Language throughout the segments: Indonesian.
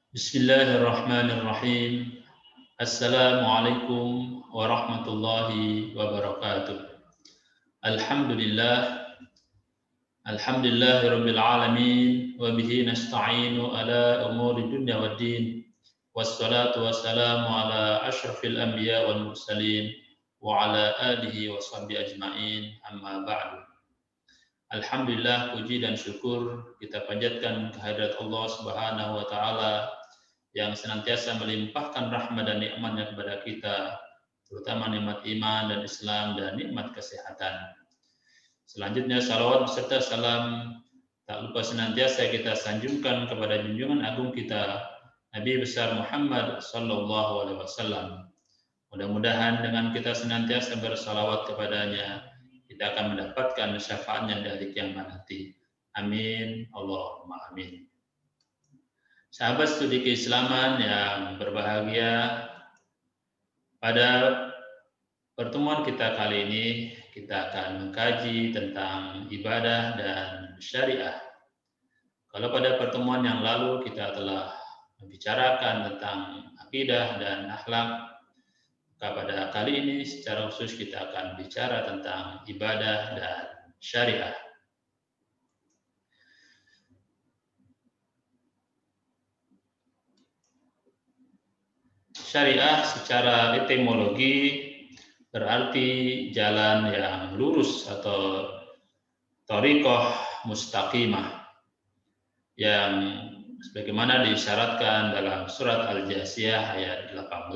Bismillahirrahmanirrahim. Assalamualaikum warahmatullahi wabarakatuh. Alhamdulillah, alhamdulillahirabbil alamin wa bihi nasta'inu ala umuri dunya waddin. Wassalatu wassalamu ala asyrafil anbiya wal mursalin wa ala alihi wa sahbihi ajmain. Amma ba'du. Alhamdulillah, puji dan syukur kita panjatkan kehadirat Allah Subhanahu wa taala yang senantiasa melimpahkan rahmat dan nikmat-Nya kepada kita, terutama nikmat iman dan Islam dan nikmat kesehatan. Selanjutnya salawat beserta salam tak lupa senantiasa kita sanjungkan kepada junjungan agung kita Nabi besar Muhammad sallallahu alaihi wasallam. Mudah-mudahan dengan kita senantiasa bersalawat kepadanya, kita akan mendapatkan syafaatnya dari kiamat nanti. Amin. Allahumma amin. Sahabat studi keislaman yang berbahagia, pada pertemuan kita kali ini kita akan mengkaji tentang ibadah dan syariah. Kalau pada pertemuan yang lalu kita telah membicarakan tentang akidah dan akhlak, maka pada kali ini secara khusus kita akan bicara tentang ibadah dan syariah. Syariah secara etimologi berarti jalan yang lurus atau thariqah mustaqimah yang sebagaimana disyaratkan dalam surat Al-Jasiyah ayat 18.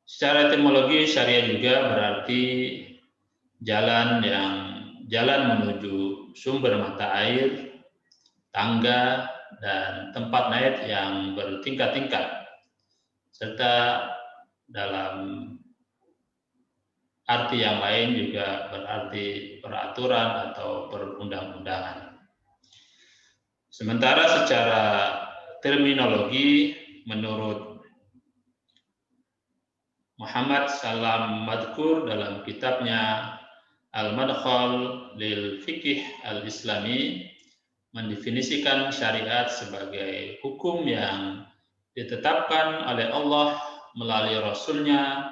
Secara etimologi syariah juga berarti jalan menuju sumber mata air, tangga dan tempat naik yang bertingkat-tingkat, serta dalam arti yang lain juga berarti peraturan atau perundang-undangan. Sementara secara terminologi menurut Muhammad Salam Madkur dalam kitabnya Al-Madkhal lil Fiqh Al-Islami mendefinisikan syariat sebagai hukum yang ditetapkan oleh Allah melalui Rasul-Nya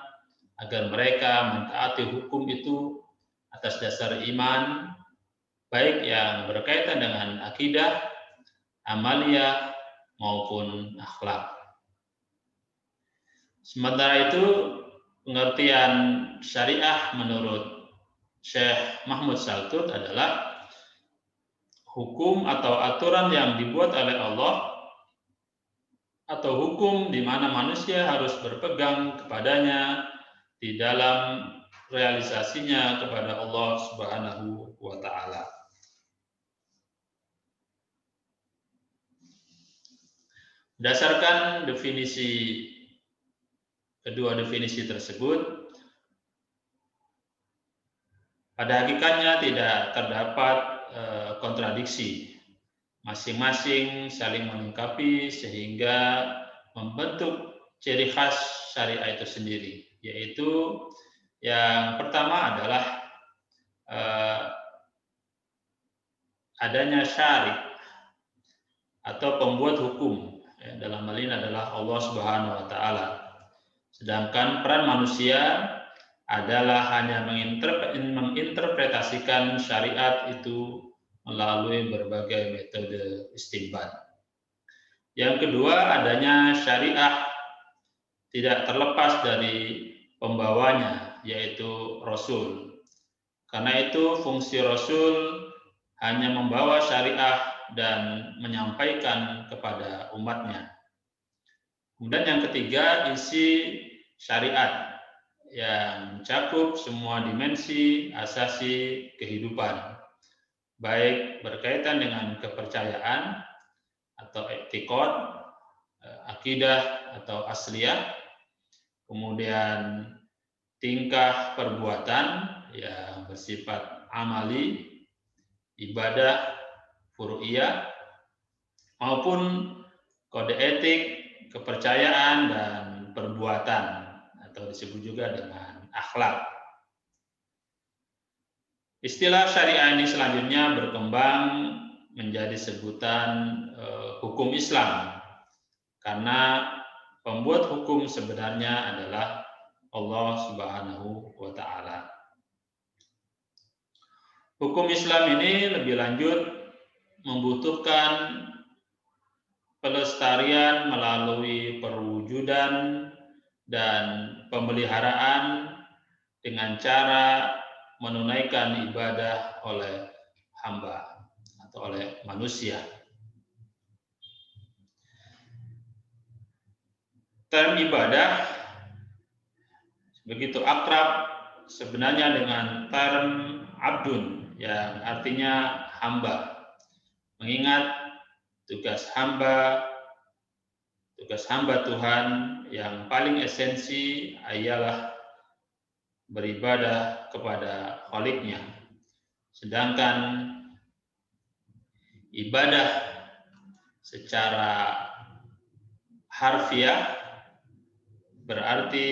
agar mereka mentaati hukum itu atas dasar iman, baik yang berkaitan dengan akidah, amaliyah, maupun akhlak. Sementara itu, pengertian syariah menurut Syekh Mahmud Saltut adalah hukum atau aturan yang dibuat oleh Allah atau hukum di mana manusia harus berpegang kepadanya di dalam realisasinya kepada Allah Subhanahu wa taala. Berdasarkan kedua definisi tersebut, pada hakikatnya tidak terdapat kontradiksi. Masing-masing saling melengkapi sehingga membentuk ciri khas syariah itu sendiri, yaitu yang pertama adalah adanya syari atau pembuat hukum, dalam hal ini adalah Allah Subhanahu wa taala. Sedangkan peran manusia adalah hanya menginterpretasikan syariat itu melalui berbagai metode istinbat. Yang kedua, adanya syariah tidak terlepas dari pembawanya, yaitu Rasul. Karena itu fungsi Rasul hanya membawa syariah dan menyampaikan kepada umatnya. Kemudian yang ketiga, isi syariat yang mencakup semua dimensi asasi kehidupan, baik berkaitan dengan kepercayaan atau etikot, akidah atau asliyah, kemudian tingkah perbuatan yang bersifat amali, ibadah, furu'iyah, maupun kode etik, kepercayaan, dan perbuatan, atau disebut juga dengan akhlak. Istilah syariah ini selanjutnya berkembang menjadi sebutan hukum Islam, karena pembuat hukum sebenarnya adalah Allah Subhanahu wa Ta'ala. Hukum Islam ini lebih lanjut membutuhkan pelestarian melalui perwujudan dan pemeliharaan dengan cara menunaikan ibadah oleh hamba atau oleh manusia. Term ibadah begitu akrab sebenarnya dengan term abdun yang artinya hamba. Mengingat tugas hamba Tuhan yang paling esensi ialah beribadah kepada Khalik-Nya. Sedangkan ibadah secara harfiah berarti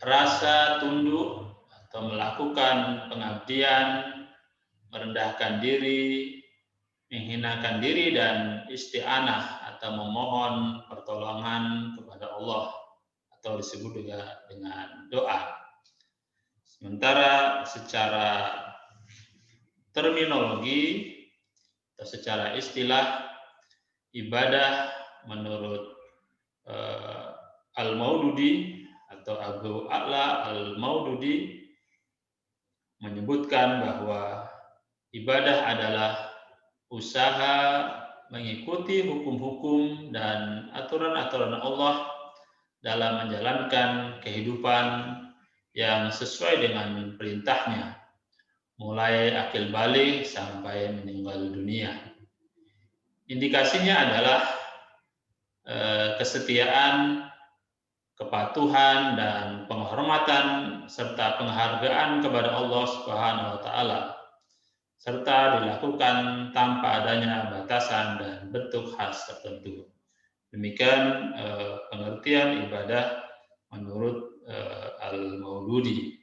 rasa tunduk atau melakukan pengabdian, merendahkan diri, menghinakan diri, dan isti'anah atau memohon pertolongan kepada Allah atau disebut juga dengan doa. Sementara secara terminologi atau secara istilah, ibadah menurut Al-Maududi atau Abu A'la Al-Maududi menyebutkan bahwa ibadah adalah usaha mengikuti hukum-hukum dan aturan-aturan Allah dalam menjalankan kehidupan yang sesuai dengan perintahnya, mulai akil balik sampai meninggal dunia. Indikasinya adalah kesetiaan, kepatuhan, dan penghormatan serta penghargaan kepada Allah Subhanahu wa Ta'ala, serta dilakukan tanpa adanya batasan dan bentuk khas tertentu. Demikian pengertian ibadah menurut Al-Maududi.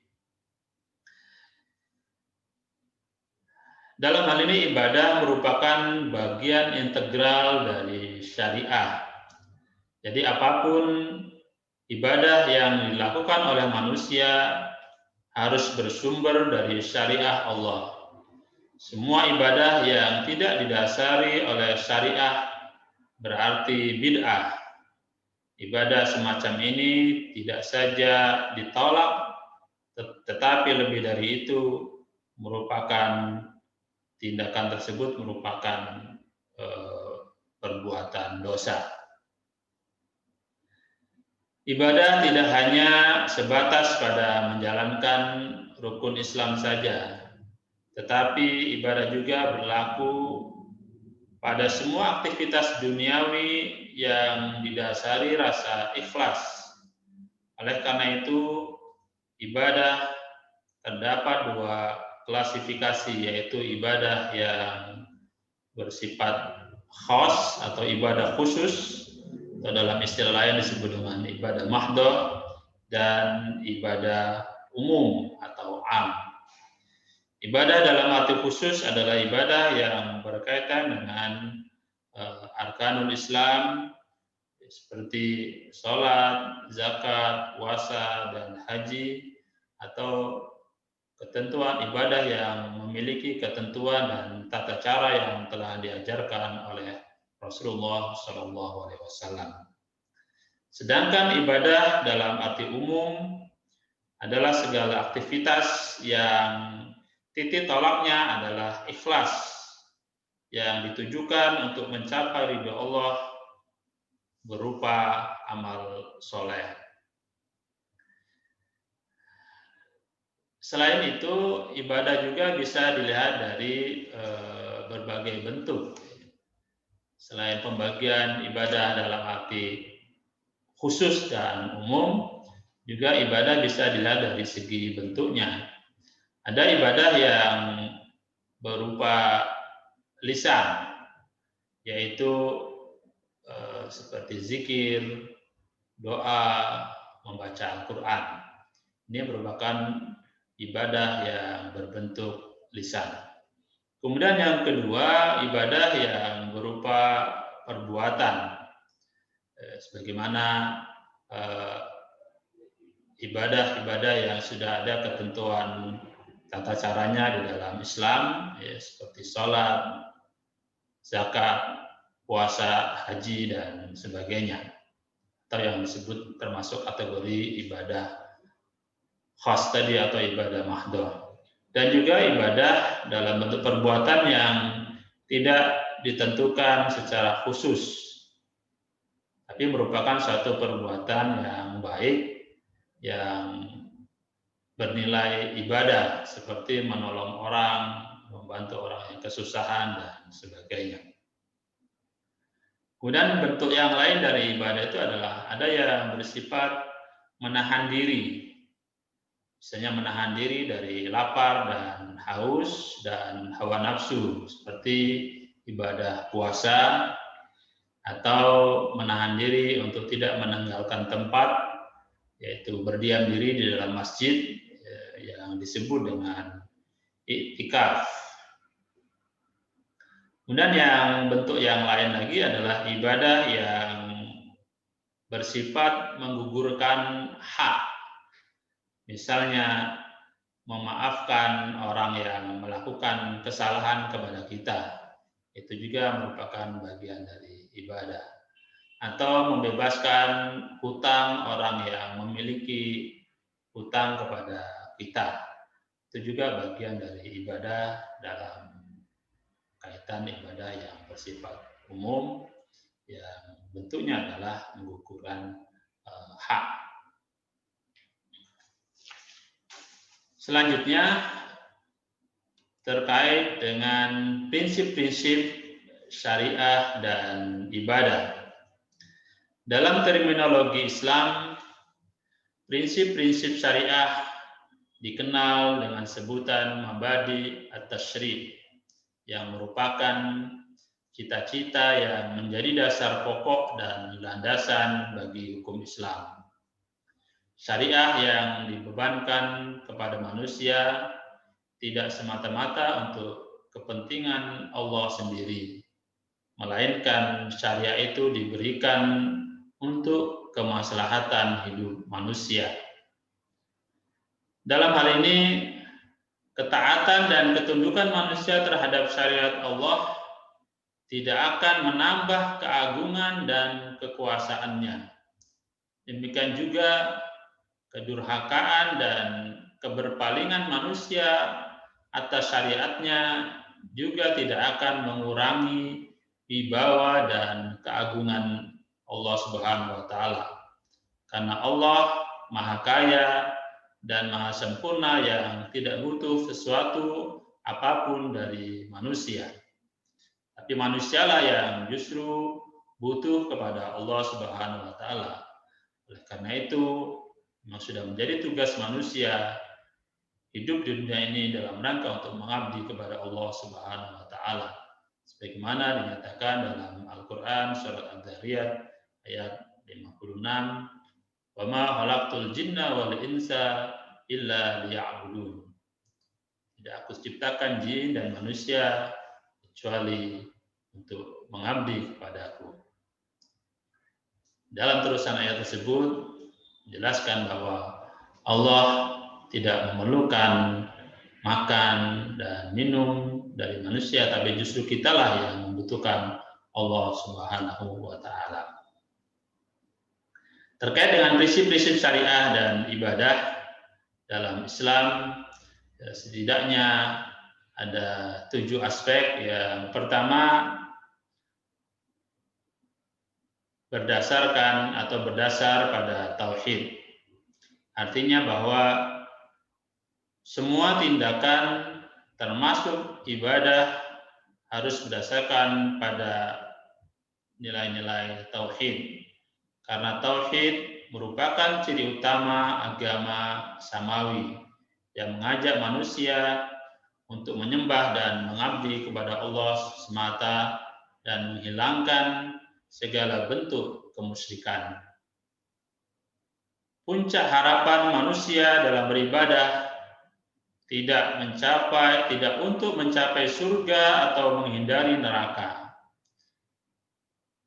Dalam hal ini ibadah merupakan bagian integral dari syariah. Jadi apapun ibadah yang dilakukan oleh manusia harus bersumber dari syariah Allah. Semua ibadah yang tidak didasari oleh syariah berarti bid'ah. Ibadah semacam ini tidak saja ditolak, tetapi lebih dari itu tindakan tersebut merupakan perbuatan dosa. Ibadah tidak hanya sebatas pada menjalankan rukun Islam saja, tetapi ibadah juga berlaku pada semua aktivitas duniawi yang didasari rasa ikhlas. Oleh karena itu, ibadah terdapat dua klasifikasi, yaitu ibadah yang bersifat khas atau ibadah khusus, atau dalam istilah lain disebut dengan ibadah mahdhah, dan ibadah umum atau am. Ibadah dalam arti khusus adalah ibadah yang berkaitan dengan arkanul Islam seperti sholat, zakat, puasa, dan haji, atau ketentuan ibadah yang memiliki ketentuan dan tata cara yang telah diajarkan oleh Rasulullah SAW. Sedangkan ibadah dalam arti umum adalah segala aktivitas yang titik tolaknya adalah ikhlas, yang ditujukan untuk mencapai ridha Allah berupa amal soleh. Selain itu, ibadah juga bisa dilihat dari berbagai bentuk. Selain pembagian ibadah dalam arti khusus dan umum, juga ibadah bisa dilihat dari segi bentuknya. Ada ibadah yang berupa lisan, yaitu seperti zikir, doa, membaca Al-Quran. Ini merupakan ibadah yang berbentuk lisan. Kemudian yang kedua, ibadah yang berupa perbuatan. Sebagaimana ibadah-ibadah yang sudah ada ketentuan tata caranya di dalam Islam, ya, seperti sholat, zakat, puasa, haji, dan sebagainya. Atau yang disebut termasuk kategori ibadah khas tadi atau ibadah mahdoh. Dan juga ibadah dalam bentuk perbuatan yang tidak ditentukan secara khusus, tapi merupakan suatu perbuatan yang baik, yang bernilai ibadah, seperti menolong orang, membantu orang yang kesusahan, dan sebagainya. Kemudian bentuk yang lain dari ibadah itu adalah ada yang bersifat menahan diri. Misalnya menahan diri dari lapar dan haus dan hawa nafsu, seperti ibadah puasa, atau menahan diri untuk tidak meninggalkan tempat, yaitu berdiam diri di dalam masjid, yang disebut dengan iktikaf. Kemudian yang bentuk yang lain lagi adalah ibadah yang bersifat menggugurkan hak. Misalnya memaafkan orang yang melakukan kesalahan kepada kita, itu juga merupakan bagian dari ibadah. Atau membebaskan hutang orang yang memiliki hutang kepada kita, itu juga bagian dari ibadah dalam kaitan ibadah yang bersifat umum, yang bentuknya adalah menggugurkan hak. Selanjutnya terkait dengan prinsip-prinsip syariah dan ibadah. Dalam terminologi Islam, prinsip-prinsip syariah dikenal dengan sebutan mabadi at-tasyri', yang merupakan cita-cita yang menjadi dasar pokok dan landasan bagi hukum Islam. Syariah yang dibebankan kepada manusia tidak semata-mata untuk kepentingan Allah sendiri, melainkan syariah itu diberikan untuk kemaslahatan hidup manusia. Dalam hal ini, ketaatan dan ketundukan manusia terhadap syariat Allah tidak akan menambah keagungan dan kekuasaannya. Demikian juga kedurhakaan dan keberpalingan manusia atas syariatnya juga tidak akan mengurangi wibawa dan keagungan Allah Subhanahu wa taala. Karena Allah Maha Kaya dan Maha Sempurna yang tidak butuh sesuatu apapun dari manusia. Tapi manusialah yang justru butuh kepada Allah Subhanahu wa taala. Oleh karena itu, memang sudah menjadi tugas manusia hidup di dunia ini dalam rangka untuk mengabdi kepada Allah Subhanahu wa taala. Sebagaimana dinyatakan dalam Al-Qur'an surat Ad-Dzariyat ayat 56, "Wa ma khalaqtul jinna wal insa illa liya'budun." Tidak aku ciptakan jin dan manusia kecuali untuk mengabdi kepadaku. Dalam terusan ayat tersebut menjelaskan bahwa Allah tidak memerlukan makan dan minum dari manusia, tapi justru kitalah yang membutuhkan Allah Subhanahu wa taala. Terkait dengan prinsip-prinsip syariah dan ibadah dalam Islam, setidaknya ada 7 aspek. Yang pertama, berdasarkan atau berdasar pada tauhid. Artinya bahwa semua tindakan termasuk ibadah harus berdasarkan pada nilai-nilai tauhid. Karena tauhid merupakan ciri utama agama samawi yang mengajak manusia untuk menyembah dan mengabdi kepada Allah semata dan menghilangkan segala bentuk kemusyrikan. Puncak harapan manusia dalam beribadah tidak untuk mencapai surga atau menghindari neraka,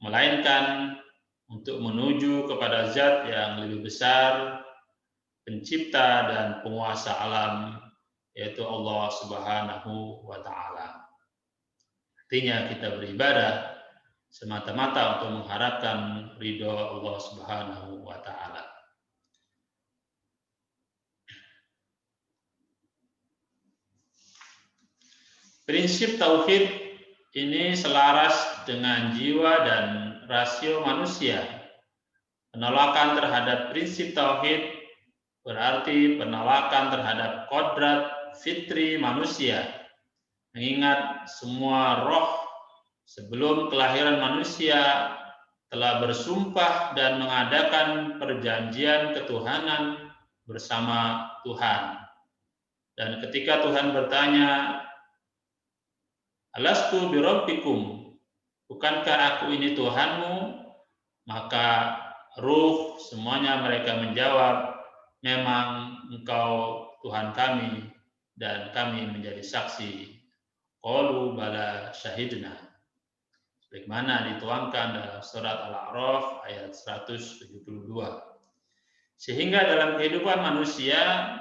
melainkan untuk menuju kepada zat yang lebih besar, pencipta dan penguasa alam, yaitu Allah Subhanahu wa Ta'ala. Artinya kita beribadah semata-mata untuk mengharapkan ridho Allah Subhanahu wa Ta'ala. Prinsip tauhid ini selaras dengan jiwa dan rasio manusia. Penolakan terhadap prinsip tauhid berarti penolakan terhadap kodrat fitri manusia. Mengingat semua roh sebelum kelahiran manusia telah bersumpah dan mengadakan perjanjian ketuhanan bersama Tuhan. Dan ketika Tuhan bertanya, "Alastu birabbikum?" Bukankah aku ini Tuhanmu? Maka ruh semuanya mereka menjawab, "Memang engkau Tuhan kami dan kami menjadi saksi." Qalu bala syahidna. Sebagaimana dituangkan dalam surat Al-A'raf ayat 172. Sehingga dalam kehidupan manusia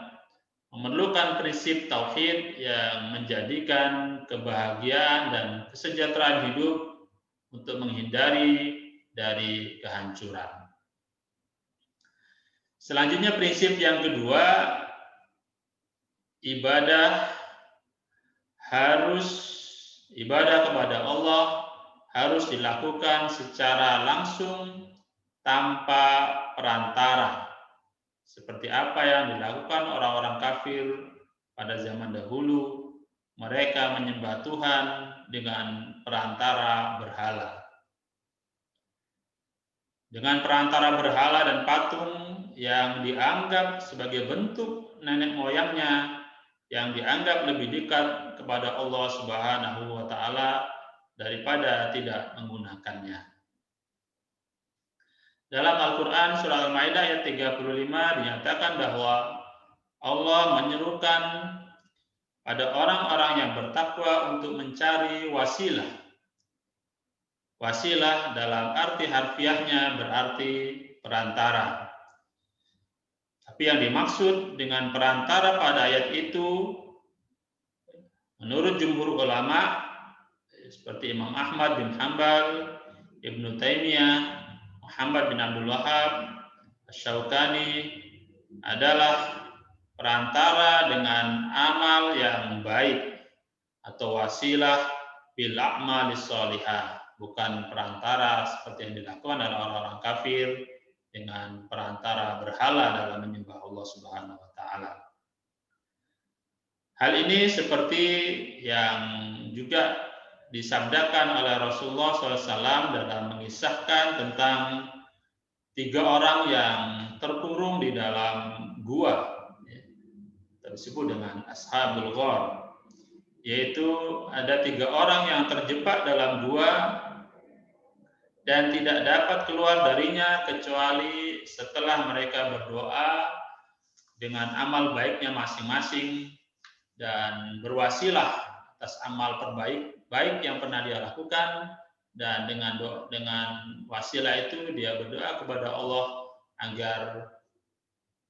memerlukan prinsip tauhid yang menjadikan kebahagiaan dan kesejahteraan hidup untuk menghindari dari kehancuran. Selanjutnya prinsip yang kedua, ibadah kepada Allah harus dilakukan secara langsung tanpa perantara. Seperti apa yang dilakukan orang-orang kafir pada zaman dahulu, mereka menyembah Tuhan dengan perantara berhala. Dengan perantara berhala dan patung yang dianggap sebagai bentuk nenek moyangnya, yang dianggap lebih dekat kepada Allah Subhanahu wa Ta'ala daripada tidak menggunakannya. Dalam Al-Quran surah Al-Maidah ayat 35 dinyatakan bahwa Allah menyerukan pada orang-orang yang bertakwa untuk mencari wasilah. Wasilah dalam arti harfiahnya berarti perantara. Tapi yang dimaksud dengan perantara pada ayat itu, menurut jumhur ulama seperti Imam Ahmad bin Hanbal, Ibnu Taimiyah, Muhammad bin Abdul Wahab, Asy-Syaukani, adalah perantara dengan amal yang baik atau wasilah bil a'malis shalihah, bukan perantara seperti yang dilakukan oleh orang-orang kafir dengan perantara berhala dalam menyembah Allah Subhanahu wa Ta'ala. Hal ini seperti yang juga disabdakan oleh Rasulullah SAW dalam mengisahkan tentang 3 orang yang terkurung di dalam gua, disebut dengan Ashabul Ghar, yaitu ada 3 orang yang terjebak dalam gua dan tidak dapat keluar darinya kecuali setelah mereka berdoa dengan amal baiknya masing-masing dan berwasilah atas amal baik yang pernah dia lakukan, dan dengan wasilah itu dia berdoa kepada Allah agar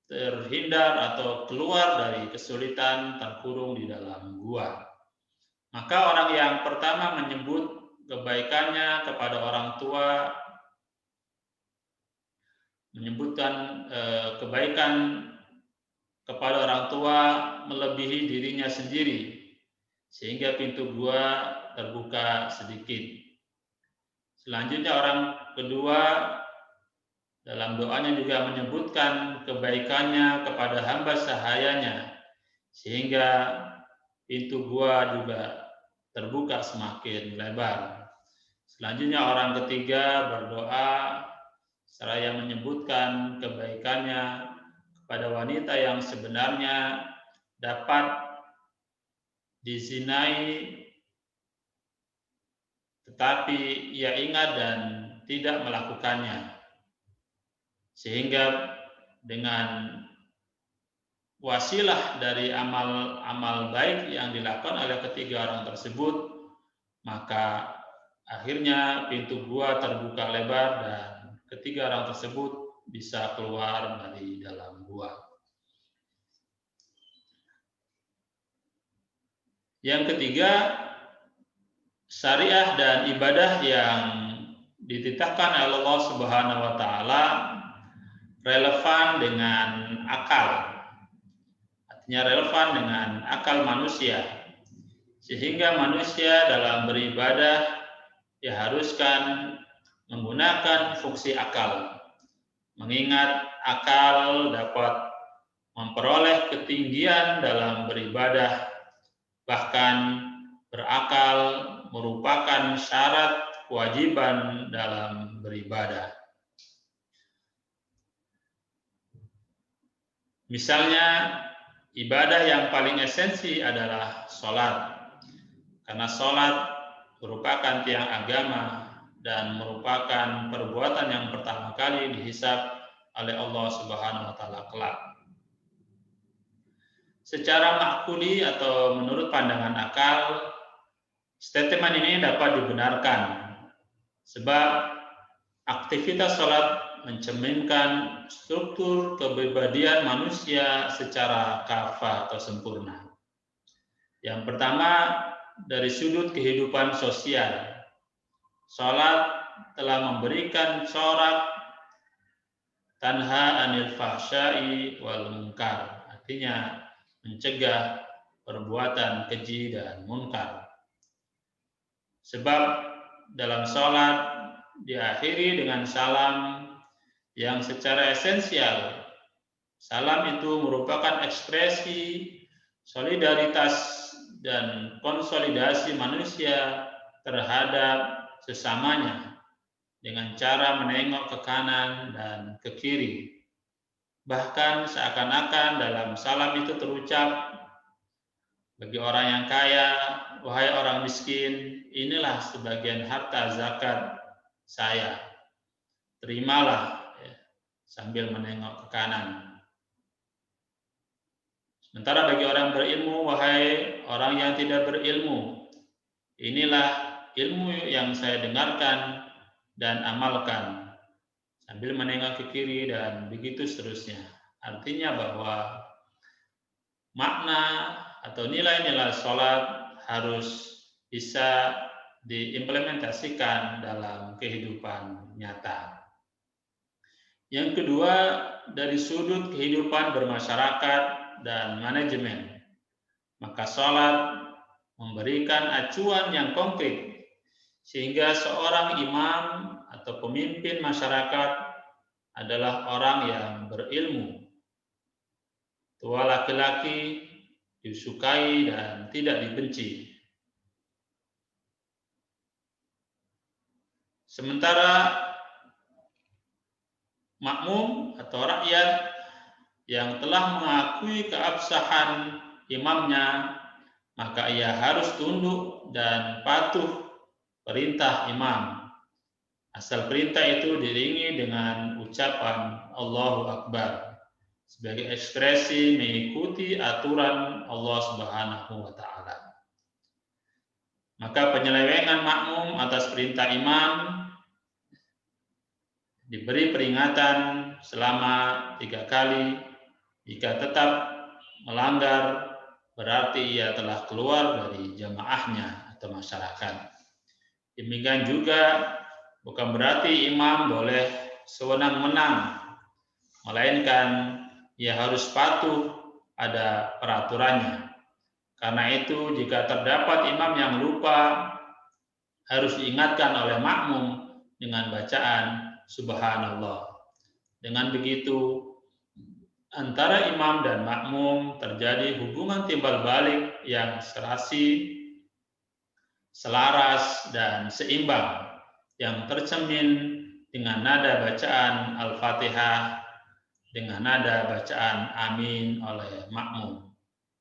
terhindar atau keluar dari kesulitan terkurung di dalam gua. Maka orang yang pertama menyebut kebaikannya kepada orang tua, menyebutkan kebaikan kepada orang tua melebihi dirinya sendiri, sehingga pintu gua terbuka sedikit. Selanjutnya orang kedua dalam doanya juga menyebutkan kebaikannya kepada hamba sahayanya, sehingga pintu gua juga terbuka semakin lebar. Selanjutnya orang ketiga berdoa seraya menyebutkan kebaikannya kepada wanita yang sebenarnya dapat dizinai, tetapi ia ingat dan tidak melakukannya, sehingga dengan wasilah dari amal-amal baik yang dilakukan oleh ketiga orang tersebut, maka akhirnya pintu gua terbuka lebar dan ketiga orang tersebut bisa keluar dari dalam gua. Yang ketiga, syariah dan ibadah yang dititahkan oleh Allah Subhanahu wa taala relevan dengan akal. Artinya relevan dengan akal manusia. Sehingga manusia dalam beribadah diharuskan menggunakan fungsi akal. Mengingat akal dapat memperoleh ketinggian dalam beribadah, bahkan berakal merupakan syarat kewajiban dalam beribadah. Misalnya, ibadah yang paling esensi adalah sholat. Karena sholat merupakan tiang agama dan merupakan perbuatan yang pertama kali dihisab oleh Allah Subhanahu wa taala kelak. Secara makuli atau menurut pandangan akal, statement ini dapat dibenarkan sebab aktivitas sholat mencerminkan struktur kepribadian manusia secara kafah atau sempurna. Yang pertama, dari sudut kehidupan sosial, sholat telah memberikan corak tanha anil fahsyai wal munkar, artinya mencegah perbuatan keji dan munkar. Sebab dalam sholat diakhiri dengan salam yang secara esensial, salam itu merupakan ekspresi solidaritas dan konsolidasi manusia terhadap sesamanya dengan cara menengok ke kanan dan ke kiri. Bahkan seakan-akan dalam salam itu terucap, bagi orang yang kaya, wahai orang miskin, inilah sebagian harta zakat saya. Terimalah, ya, sambil menengok ke kanan. Sementara bagi orang berilmu, wahai orang yang tidak berilmu, inilah ilmu yang saya dengarkan dan amalkan, sambil menengok ke kiri dan begitu seterusnya. Artinya bahwa makna atau nilai-nilai sholat harus bisa diimplementasikan dalam kehidupan nyata. Yang kedua, dari sudut kehidupan bermasyarakat dan manajemen, maka sholat memberikan acuan yang konkret sehingga seorang imam atau pemimpin masyarakat adalah orang yang berilmu, tua laki-laki, disukai dan tidak dibenci. Sementara makmum atau rakyat yang telah mengakui keabsahan imamnya, maka ia harus tunduk dan patuh perintah imam. Asal perintah itu diiringi dengan ucapan Allahu Akbar sebagai ekspresi mengikuti aturan Allah Subhanahu wa taala. Maka penyelewengan makmum atas perintah imam diberi peringatan selama 3 kali. Jika tetap melanggar, berarti ia telah keluar dari jamaahnya atau masyarakat. Demikian juga bukan berarti imam boleh sewenang-wenang, melainkan ia harus patuh pada peraturannya. Karena itu, jika terdapat imam yang lupa, harus diingatkan oleh makmum dengan bacaan Subhanallah. Dengan begitu, antara imam dan makmum terjadi hubungan timbal balik yang serasi, selaras, dan seimbang yang tercermin dengan nada bacaan Al-Fatihah, dengan nada bacaan Amin oleh makmum.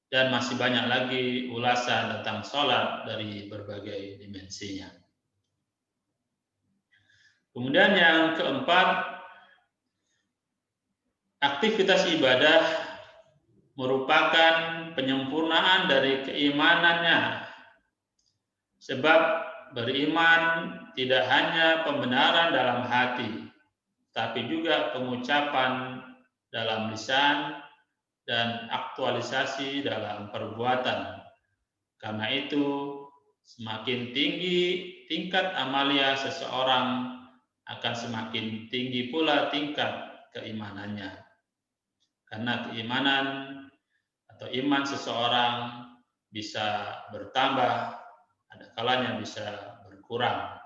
Dan masih banyak lagi ulasan tentang sholat dari berbagai dimensinya. Kemudian yang keempat, aktivitas ibadah merupakan penyempurnaan dari keimanannya. Sebab beriman tidak hanya pembenaran dalam hati, tapi juga pengucapan dalam lisan dan aktualisasi dalam perbuatan. Karena itu, semakin tinggi tingkat amalia seseorang, akan semakin tinggi pula tingkat keimanannya. Karena keimanan atau iman seseorang bisa bertambah, ada kalanya bisa berkurang.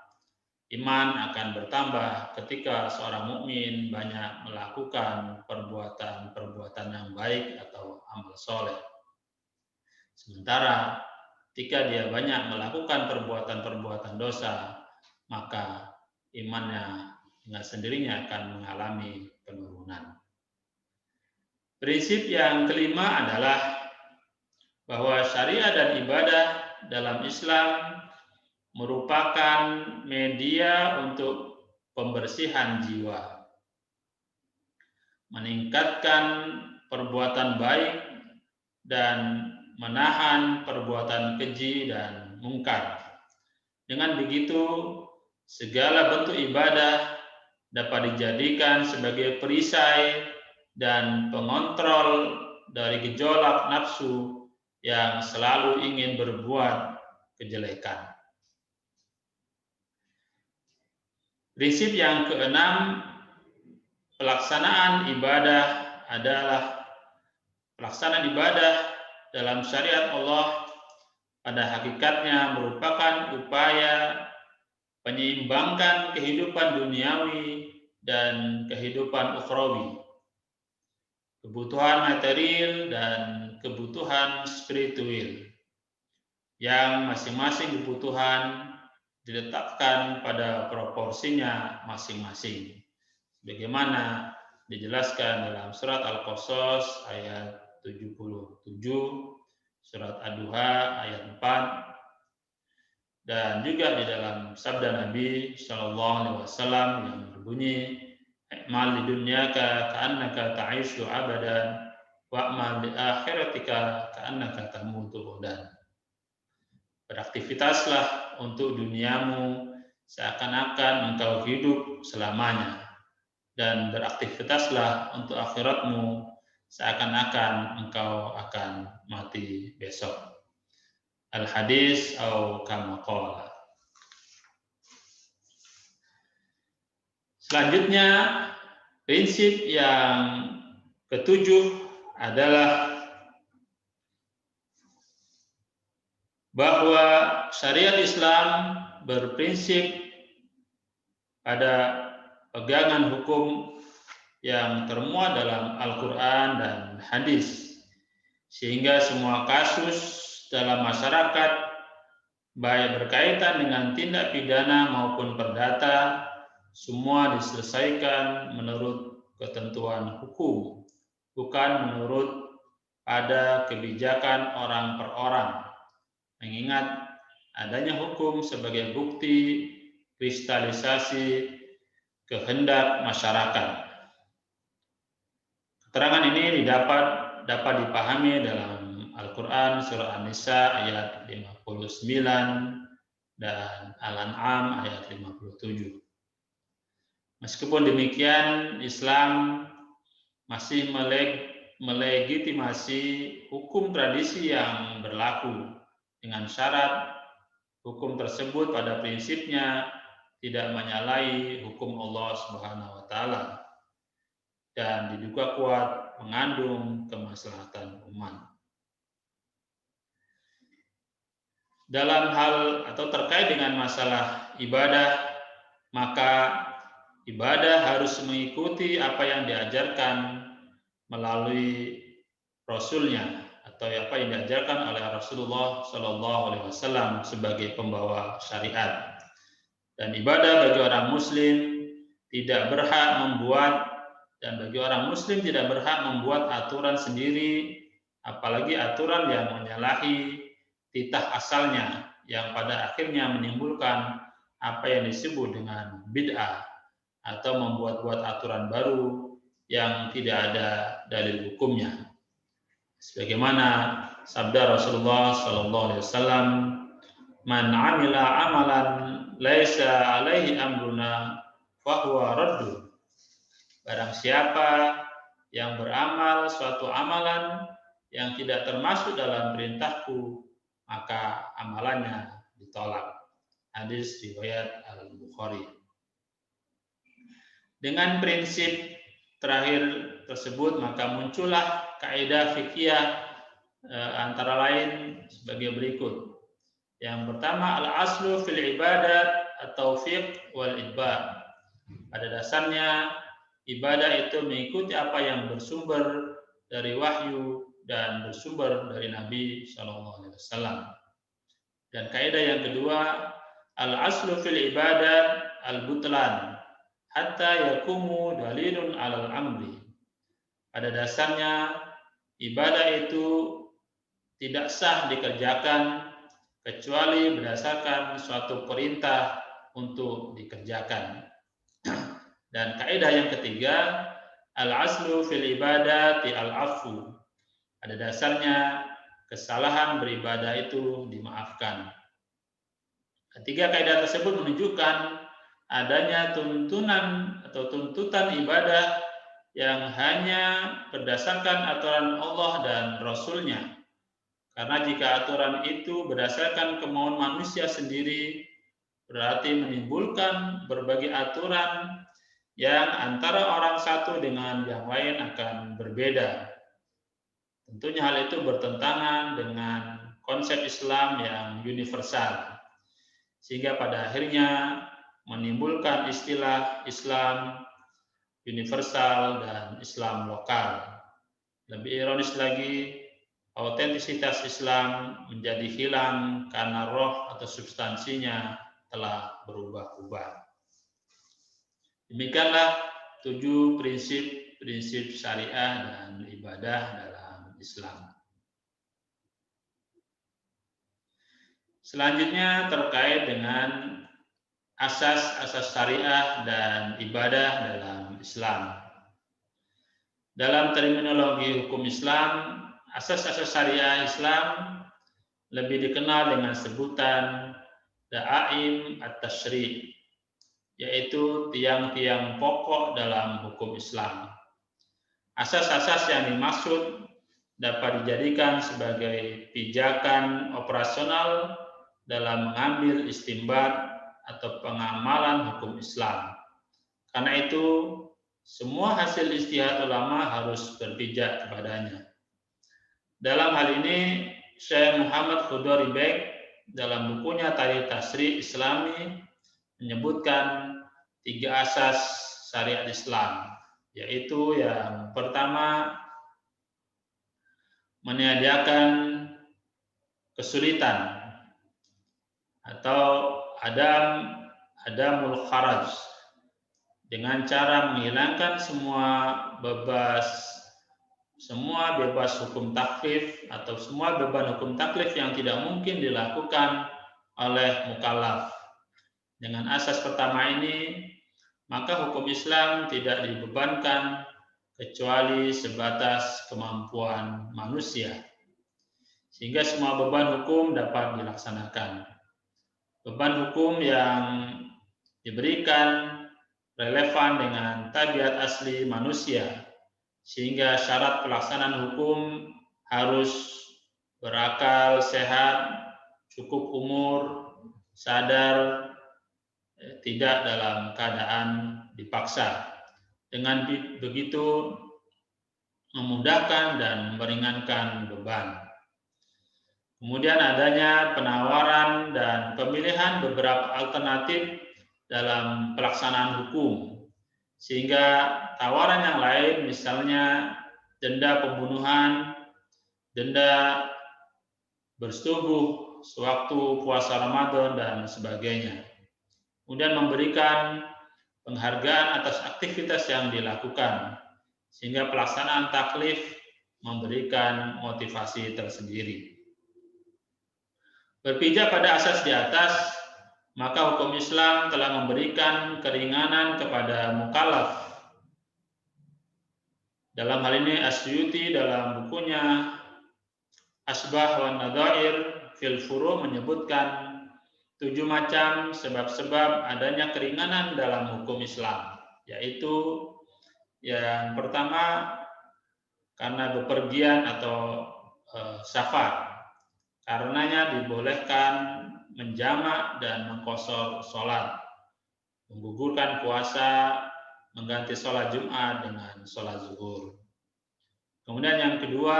Iman akan bertambah ketika seorang mukmin banyak melakukan perbuatan-perbuatan yang baik atau amal soleh. Sementara ketika dia banyak melakukan perbuatan-perbuatan dosa, maka imannya dengan sendirinya akan mengalami penurunan. Prinsip yang kelima adalah bahwa syariat dan ibadah dalam Islam merupakan media untuk pembersihan jiwa, meningkatkan perbuatan baik dan menahan perbuatan keji dan mungkar. Dengan begitu, segala bentuk ibadah dapat dijadikan sebagai perisai dan pengontrol dari gejolak nafsu yang selalu ingin berbuat kejelekan. Prinsip yang keenam, pelaksanaan ibadah dalam syariat Allah pada hakikatnya merupakan upaya penyeimbangkan kehidupan duniawi dan kehidupan ukhrawi, kebutuhan material dan kebutuhan spiritual, yang masing-masing kebutuhan diletakkan pada proporsinya masing-masing, sebagaimana dijelaskan dalam surat Al-Qasas ayat 77, surat Ad-Duha ayat 4, dan juga di dalam sabda Nabi Shallallahu Alaihi Wasallam yang berbunyi, "I'mal di dunyaka ka'annaka ta'ishu abadan, wa'mal di akhiratika ka'annaka tamutu ghadan." Beraktivitaslah untuk duniamu seakan-akan engkau hidup selamanya, dan beraktivitaslah untuk akhiratmu seakan-akan engkau akan mati besok. Al-hadis atau kama qala. Selanjutnya, prinsip yang ketujuh adalah bahwa syariat Islam berprinsip pada pegangan hukum yang termuat dalam Al-Quran dan hadis, sehingga semua kasus dalam masyarakat, baik berkaitan dengan tindak pidana maupun perdata, semua diselesaikan menurut ketentuan hukum, bukan menurut pada kebijakan orang per orang, mengingat adanya hukum sebagai bukti kristalisasi kehendak masyarakat. Keterangan ini dapat dipahami dalam Al-Quran surah An-Nisa ayat 59 dan Al-An'am ayat 57. Meskipun demikian, Islam masih melegitimasi hukum tradisi yang berlaku dengan syarat hukum tersebut pada prinsipnya tidak menyalahi hukum Allah Subhanahu wa taala dan diduga kuat mengandung kemaslahatan umat. Dalam hal atau terkait dengan masalah ibadah, maka ibadah harus mengikuti apa yang diajarkan melalui Rasulnya atau apa yang diajarkan oleh Rasulullah Shallallahu Alaihi Wasallam sebagai pembawa syariat. Dan ibadah bagi orang Muslim tidak berhak membuat aturan sendiri, apalagi aturan yang menyalahi titah asalnya, yang pada akhirnya menimbulkan apa yang disebut dengan bid'ah atau membuat-buat aturan baru yang tidak ada dalil hukumnya. Sebagaimana sabda Rasulullah sallallahu alaihi wasallam, "Man 'amila 'amalan laisa 'alaihi amruna fahuwa raddu." Barang siapa yang beramal suatu amalan yang tidak termasuk dalam perintahku, maka amalannya ditolak. Hadis riwayat Al-Bukhari. Dengan prinsip terakhir tersebut, maka muncullah kaidah fikih antara lain sebagai berikut. Yang pertama, al-aslu fil ibadat at-taufiq wal idbar. Pada dasarnya ibadah itu mengikuti apa yang bersumber dari wahyu dan bersumber dari Nabi Shallallahu Alaihi Wasallam. Dan kaidah yang kedua, al-aslu fil ibadat al-butlan hatta yakumu dalilun alal amri. Pada dasarnya ibadah itu tidak sah dikerjakan kecuali berdasarkan suatu perintah untuk dikerjakan. Dan kaidah yang ketiga, al-aslu fil ibadati al-afu. Pada dasarnya kesalahan beribadah itu dimaafkan. Ketiga kaidah tersebut menunjukkan adanya tuntunan atau tuntutan ibadah yang hanya berdasarkan aturan Allah dan Rasul-Nya. Karena jika aturan itu berdasarkan kemauan manusia sendiri, berarti menimbulkan berbagai aturan yang antara orang satu dengan yang lain akan berbeda. Tentunya hal itu bertentangan dengan konsep Islam yang universal, sehingga pada akhirnya menimbulkan istilah Islam universal dan Islam lokal. Lebih ironis lagi, autentisitas Islam menjadi hilang karena roh atau substansinya telah berubah-ubah. Demikianlah 7 prinsip syariah dan ibadah dalam Islam. Selanjutnya terkait dengan asas-asas syariah dan ibadah dalam Islam. Dalam terminologi hukum Islam, asas-asas syariah Islam lebih dikenal dengan sebutan da'aim at-tasyri', yaitu tiang-tiang pokok dalam hukum Islam. Asas-asas yang dimaksud dapat dijadikan sebagai pijakan operasional dalam mengambil istimbat atau pengamalan hukum Islam. Karena itu, semua hasil ijtihad ulama harus berpijak kepadanya. Dalam hal ini, Syekh Muhammad Khudori Beg dalam bukunya Tarikh Tasyri' Islami menyebutkan 3 asas syariat Islam, yaitu yang pertama, meniadakan kesulitan atau adamul kharaj, dengan cara menghilangkan semua bebas hukum taklif atau semua beban hukum taklif yang tidak mungkin dilakukan oleh mukallaf. Dengan asas pertama ini, maka hukum Islam tidak dibebankan kecuali sebatas kemampuan manusia, sehingga semua beban hukum dapat dilaksanakan. Beban hukum yang diberikan relevan dengan tabiat asli manusia, sehingga syarat pelaksanaan hukum harus berakal sehat, cukup umur, sadar, tidak dalam keadaan dipaksa. Dengan begitu memudahkan dan meringankan beban. Kemudian adanya penawaran dan pemilihan beberapa alternatif dalam pelaksanaan hukum, sehingga tawaran yang lain, misalnya denda pembunuhan, denda bersetubuh sewaktu puasa Ramadan, dan sebagainya. Kemudian memberikan penghargaan atas aktivitas yang dilakukan, sehingga pelaksanaan taklif memberikan motivasi tersendiri. Berpijak pada asas di atas, maka hukum Islam telah memberikan keringanan kepada mukallaf. Dalam hal ini As-Suyuti dalam bukunya Asbah wa nadhair fil furu' menyebutkan 7 macam sebab-sebab adanya keringanan dalam hukum Islam, yaitu yang pertama karena bepergian atau safar. Karenanya dibolehkan menjamak dan mengqashar sholat, menggugurkan puasa, mengganti sholat Jumat dengan sholat zuhur. Kemudian yang kedua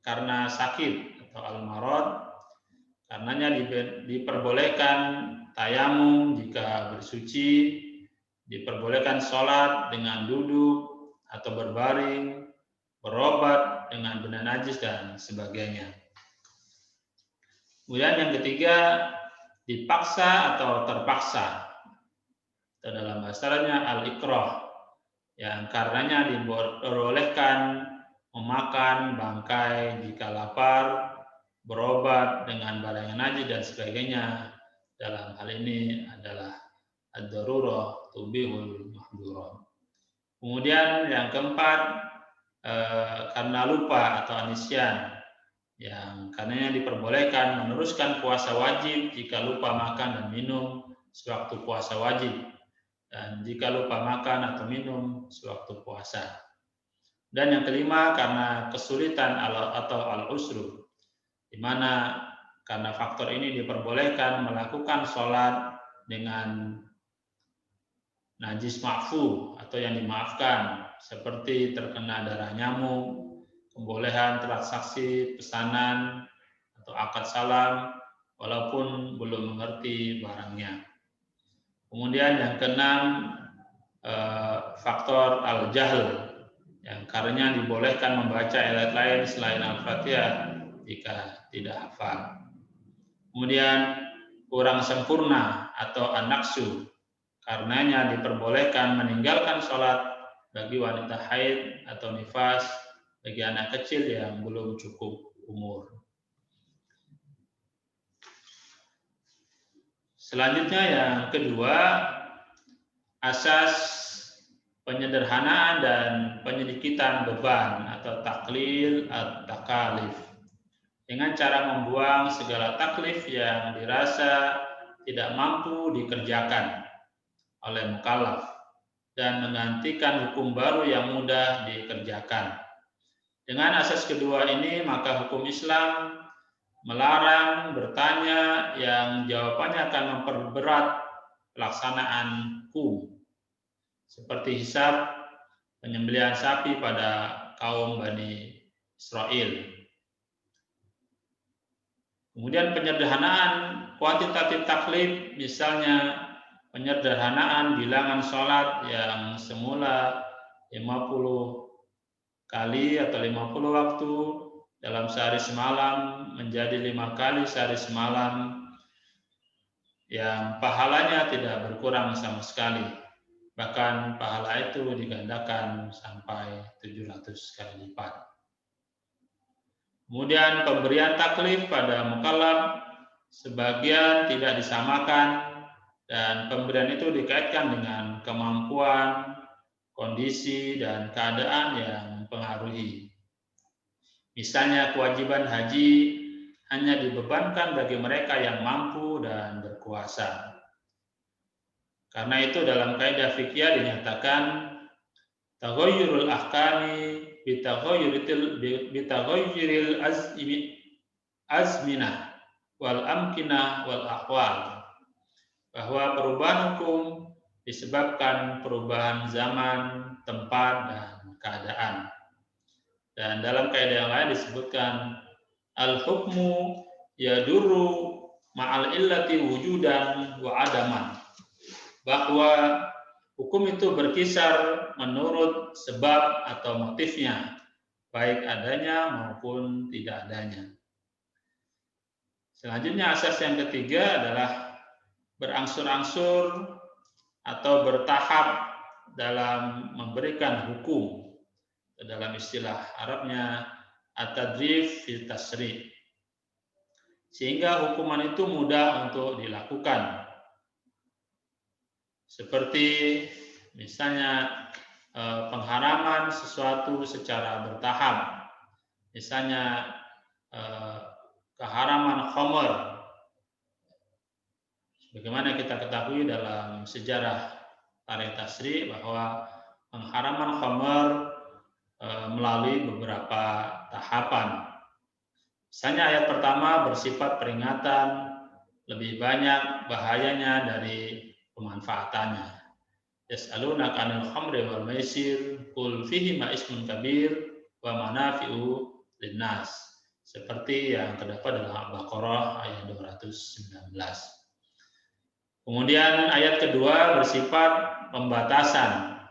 karena sakit atau al-marad, karenanya diperbolehkan tayamum jika bersuci, diperbolehkan sholat dengan duduk atau berbaring, berobat dengan benda najis dan sebagainya. Kemudian yang ketiga dipaksa atau terpaksa, atau dalam bahasa Arabnya al-ikrah, yang karenanya diperbolehkan memakan bangkai jika lapar, berobat dengan barang yang najis dan sebagainya. Dalam hal ini adalah ad-darurah tubihul mahdurah. Kemudian yang keempat karena lupa atau nisyan, yang karenanya diperbolehkan meneruskan puasa wajib jika lupa makan dan minum sewaktu puasa wajib, dan jika lupa makan atau minum sewaktu puasa. Dan yang kelima karena kesulitan atau al-usru, di mana karena faktor ini diperbolehkan melakukan sholat dengan najis ma'fu atau yang dimaafkan, seperti terkena darah nyamuk, kebolehan transaksi pesanan atau akad salam walaupun belum mengerti barangnya. Kemudian yang keenam faktor al-jahl, yang karenanya dibolehkan membaca ayat lain selain Al-Fatihah jika tidak hafal. Kemudian kurang sempurna atau an-naqsu, karenanya diperbolehkan meninggalkan sholat bagi wanita haid atau nifas, bagi anak kecil yang belum cukup umur. Selanjutnya yang kedua, asas penyederhanaan dan penyedikitan beban atau taklil at-takalif, dengan cara membuang segala taklif yang dirasa tidak mampu dikerjakan oleh mukallaf dan menggantikan hukum baru yang mudah dikerjakan. Dengan asas kedua ini, maka hukum Islam melarang bertanya yang jawabannya akan memperberat pelaksanaan hukum, seperti hisab penyembelihan sapi pada kaum Bani Israel. Kemudian penyederhanaan kuantitatif taklif, misalnya penyederhanaan bilangan sholat yang semula 50 kali atau 50 waktu dalam sehari semalam menjadi 5 kali sehari semalam, yang pahalanya tidak berkurang sama sekali. Bahkan pahala itu digandakan sampai 700 kali lipat. Kemudian pemberian taklif pada mukallaf sebagian tidak disamakan, dan pemberian itu dikaitkan dengan kemampuan, kondisi, dan keadaan yang mempengaruhi. Misalnya kewajiban haji hanya dibebankan bagi mereka yang mampu dan berkuasa. Karena itu dalam kaidah fikih dinyatakan taghayyurul ahkami bitaghayyuril azminah wal amkinah wal ahwal, bahwa perubahan hukum disebabkan perubahan zaman, tempat, dan keadaan. Dan dalam kaidah yang lain disebutkan al-hukmu yadurru ma'al illati wujudan wa adaman, bahwa hukum itu berkisar menurut sebab atau motifnya, baik adanya maupun tidak adanya. Selanjutnya asas yang ketiga adalah berangsur-angsur atau bertahap dalam memberikan hukum. Dalam istilah Arabnya at-tadrif fil tasri', sehingga hukuman itu mudah untuk dilakukan. Seperti misalnya pengharaman sesuatu secara bertahap. Misalnya keharaman khamr. Bagaimana kita ketahui dalam sejarah tarikh tasyri' bahwa pengharaman khamr melalui beberapa tahapan. Misalnya ayat pertama bersifat peringatan lebih banyak bahayanya dari pemanfaatannya. Yas'alunaka 'anil khamri wal maisir qul fihima ismun kabir wa manafi'u linnas. Seperti yang terdapat dalam Al-Baqarah ayat 219. Kemudian ayat kedua bersifat pembatasan,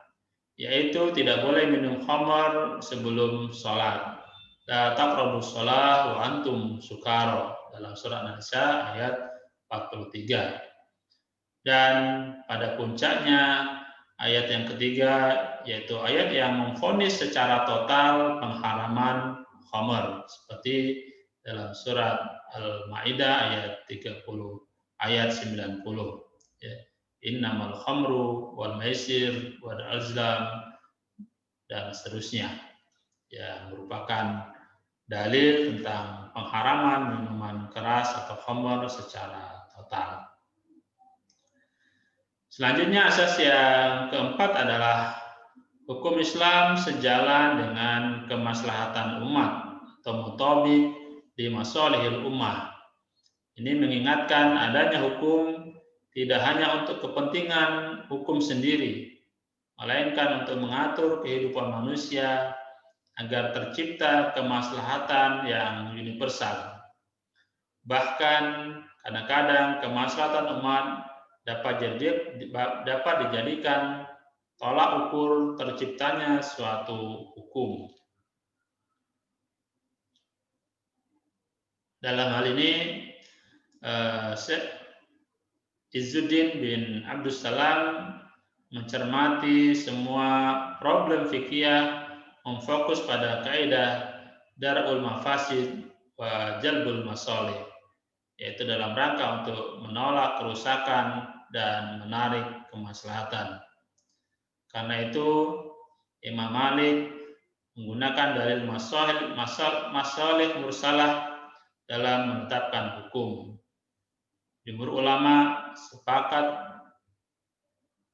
yaitu tidak boleh minum khamar sebelum sholat. La taqrabus shalah wa antum sukara dalam surah An-Nisa ayat 43. Dan pada puncaknya ayat yang ketiga yaitu ayat yang memvonis secara total pengharaman khamar seperti dalam surat Al-Maidah ayat 30 ayat 90 ya. Innamal khamru wal maisir wal azlam dan seterusnya yang merupakan dalil tentang pengharaman minuman keras atau khamr secara total. Selanjutnya asas yang keempat adalah hukum Islam sejalan dengan kemaslahatan umat atau mutabik di masalihil ummah. Ini mengingatkan adanya hukum tidak hanya untuk kepentingan hukum sendiri, melainkan untuk mengatur kehidupan manusia agar tercipta kemaslahatan yang universal. Bahkan kadang-kadang kemaslahatan umat dapat dijadikan tolak ukur terciptanya suatu hukum. Dalam hal ini Syekh Izzuddin bin Abdussalam mencermati semua problem fikih memfokus pada kaidah dar'ul mafasid wa jalbul masalih, yaitu dalam rangka untuk menolak kerusakan dan menarik kemaslahatan. Karena itu Imam Malik menggunakan dalil masalih mursalah dalam menetapkan hukum. Jumhur ulama sepakat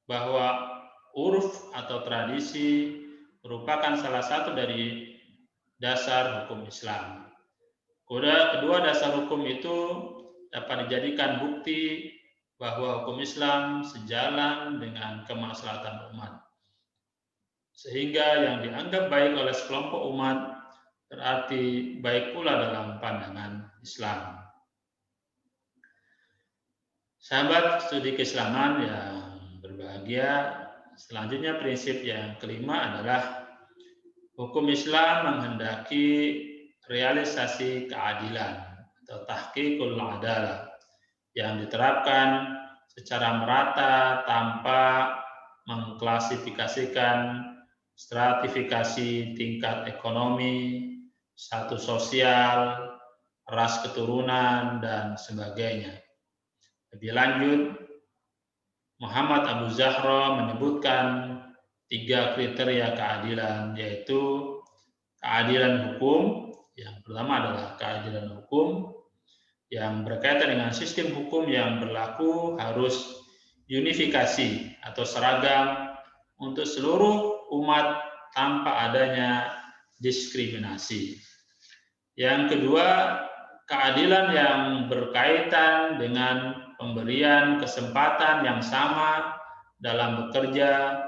bahwa uruf atau tradisi merupakan salah satu dari dasar hukum Islam. Kedua dasar hukum itu dapat dijadikan bukti bahwa hukum Islam sejalan dengan kemaslahatan umat. Sehingga yang dianggap baik oleh sekelompok umat berarti baik pula dalam pandangan Islam. Sahabat studi keislaman yang berbahagia, selanjutnya prinsip yang kelima adalah hukum Islam menghendaki realisasi keadilan atau tahqiqul adalah yang diterapkan secara merata tanpa mengklasifikasikan stratifikasi tingkat ekonomi, status sosial, ras keturunan, dan sebagainya. Lebih lanjut, Muhammad Abu Zahra menyebutkan 3 kriteria keadilan, yaitu keadilan hukum. Yang pertama adalah keadilan hukum yang berkaitan dengan sistem hukum yang berlaku harus unifikasi atau seragam untuk seluruh umat tanpa adanya diskriminasi. Yang kedua, keadilan yang berkaitan dengan pemberian kesempatan yang sama dalam bekerja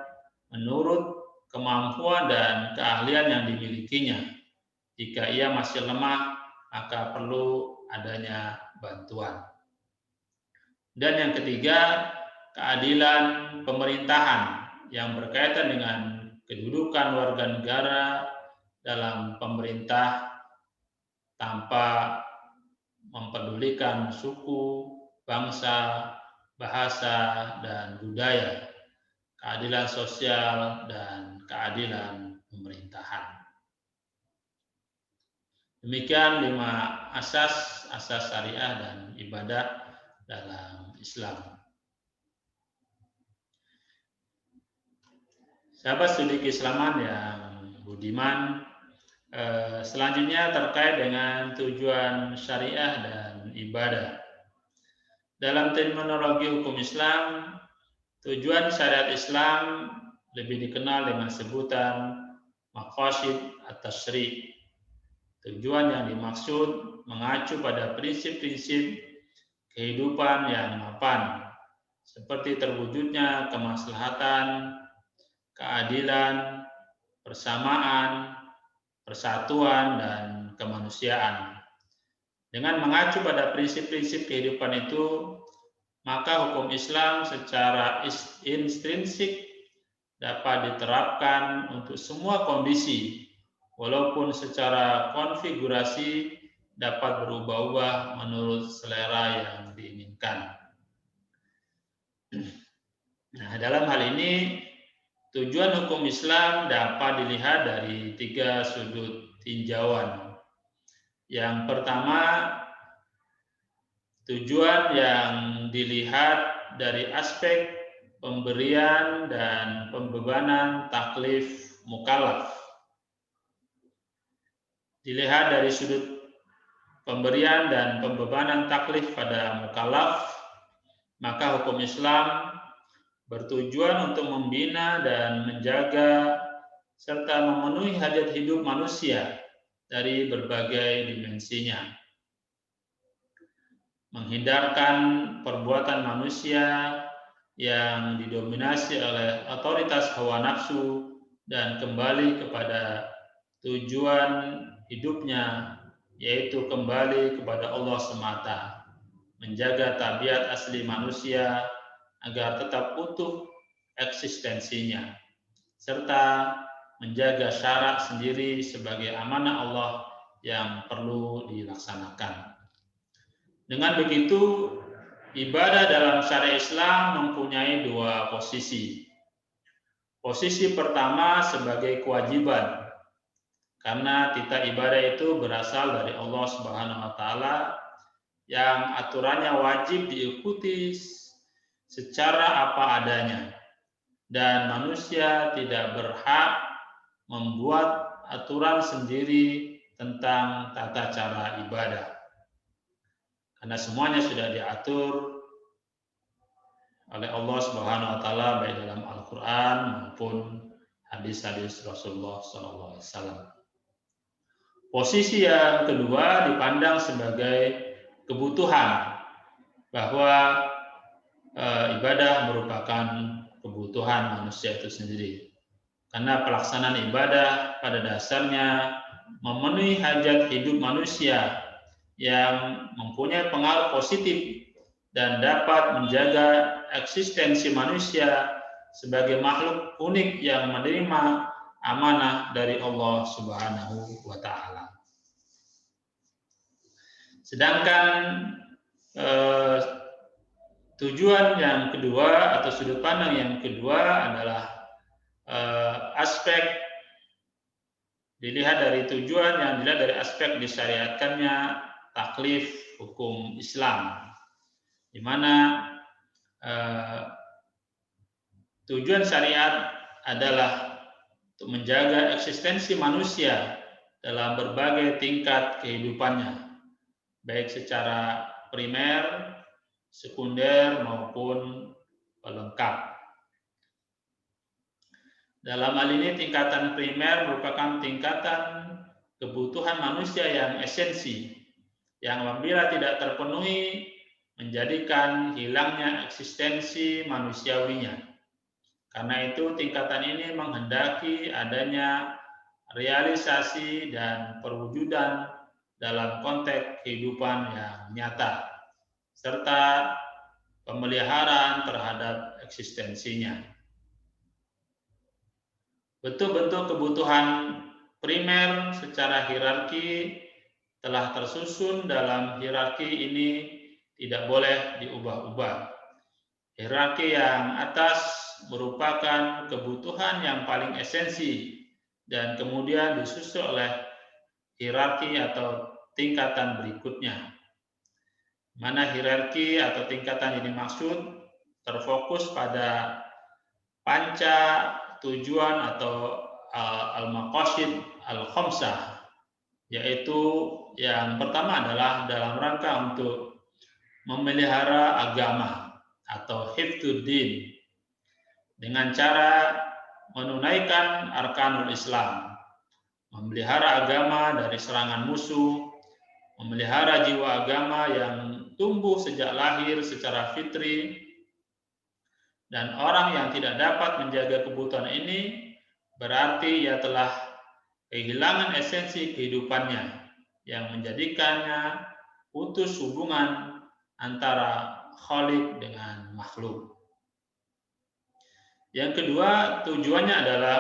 menurut kemampuan dan keahlian yang dimilikinya. Jika ia masih lemah, maka perlu adanya bantuan. Dan yang ketiga, keadilan pemerintahan yang berkaitan dengan kedudukan warga negara dalam pemerintah tanpa mempedulikan suku, bangsa, bahasa, dan budaya, keadilan sosial, dan keadilan pemerintahan. Demikian 5 asas syariah dan ibadah dalam Islam. Sahabat studi keislaman yang budiman, Selanjutnya terkait dengan tujuan syariah dan ibadah. Dalam terminologi hukum Islam, tujuan syariat Islam lebih dikenal dengan sebutan maqasid at-tasyri'. Tujuan yang dimaksud mengacu pada prinsip-prinsip kehidupan yang mapan, seperti terwujudnya kemaslahatan, keadilan, persamaan, persatuan, dan kemanusiaan. Dengan mengacu pada prinsip-prinsip kehidupan itu, maka hukum Islam secara intrinsik dapat diterapkan untuk semua kondisi, walaupun secara konfigurasi dapat berubah-ubah menurut selera yang diinginkan. Nah, dalam hal ini, tujuan hukum Islam dapat dilihat dari 3 sudut tinjauan. Yang pertama, tujuan yang dilihat dari aspek pemberian dan pembebanan taklif mukallaf. Dilihat dari sudut pemberian dan pembebanan taklif pada mukallaf, maka hukum Islam bertujuan untuk membina dan menjaga serta memenuhi hajat hidup manusia dari berbagai dimensinya. Menghindarkan perbuatan manusia yang didominasi oleh otoritas hawa nafsu dan kembali kepada tujuan hidupnya, yaitu kembali kepada Allah semata, menjaga tabiat asli manusia agar tetap utuh eksistensinya, serta menjaga syarak sendiri sebagai amanah Allah yang perlu dilaksanakan. Dengan begitu, ibadah dalam syariat Islam mempunyai 2 posisi. Posisi pertama sebagai kewajiban, karena titah ibadah itu berasal dari Allah Subhanahu wa taala yang aturannya wajib diikuti secara apa adanya, dan manusia tidak berhak membuat aturan sendiri tentang tata cara ibadah, karena semuanya sudah diatur oleh Allah Subhanahu wa taala baik dalam Al-Qur'an maupun hadis-hadis Rasulullah SAW. Posisi yang kedua dipandang sebagai kebutuhan, bahwa ibadah merupakan kebutuhan manusia itu sendiri. Karena pelaksanaan ibadah pada dasarnya memenuhi hajat hidup manusia yang mempunyai pengaruh positif dan dapat menjaga eksistensi manusia sebagai makhluk unik yang menerima amanah dari Allah Subhanahu wa taala. Sedangkan tujuan yang kedua atau sudut pandang yang kedua adalah aspek dilihat dari tujuan yang dilihat dari aspek disyariatkannya taklif hukum Islam, di mana tujuan syariat adalah untuk menjaga eksistensi manusia dalam berbagai tingkat kehidupannya, baik secara primer, sekunder maupun pelengkap. Dalam hal ini tingkatan primer merupakan tingkatan kebutuhan manusia yang esensi, yang apabila tidak terpenuhi menjadikan hilangnya eksistensi manusiawinya. Karena itu tingkatan ini menghendaki adanya realisasi dan perwujudan dalam konteks kehidupan yang nyata, serta pemeliharaan terhadap eksistensinya. Bentuk-bentuk kebutuhan primer secara hierarki telah tersusun dalam hierarki ini, tidak boleh diubah-ubah. Hierarki yang atas merupakan kebutuhan yang paling esensi dan kemudian disusul oleh hierarki atau tingkatan berikutnya. Mana hierarki atau tingkatan yang dimaksud terfokus pada panca tujuan atau al-maqasid al-khamsah, yaitu yang pertama adalah dalam rangka untuk memelihara agama atau hifdzuddin dengan cara menunaikan arkanul Islam, memelihara agama dari serangan musuh, memelihara jiwa agama yang tumbuh sejak lahir secara fitri, dan orang yang tidak dapat menjaga kebutuhan ini berarti ia telah kehilangan esensi kehidupannya yang menjadikannya putus hubungan antara Khalik dengan makhluk. Yang kedua, tujuannya adalah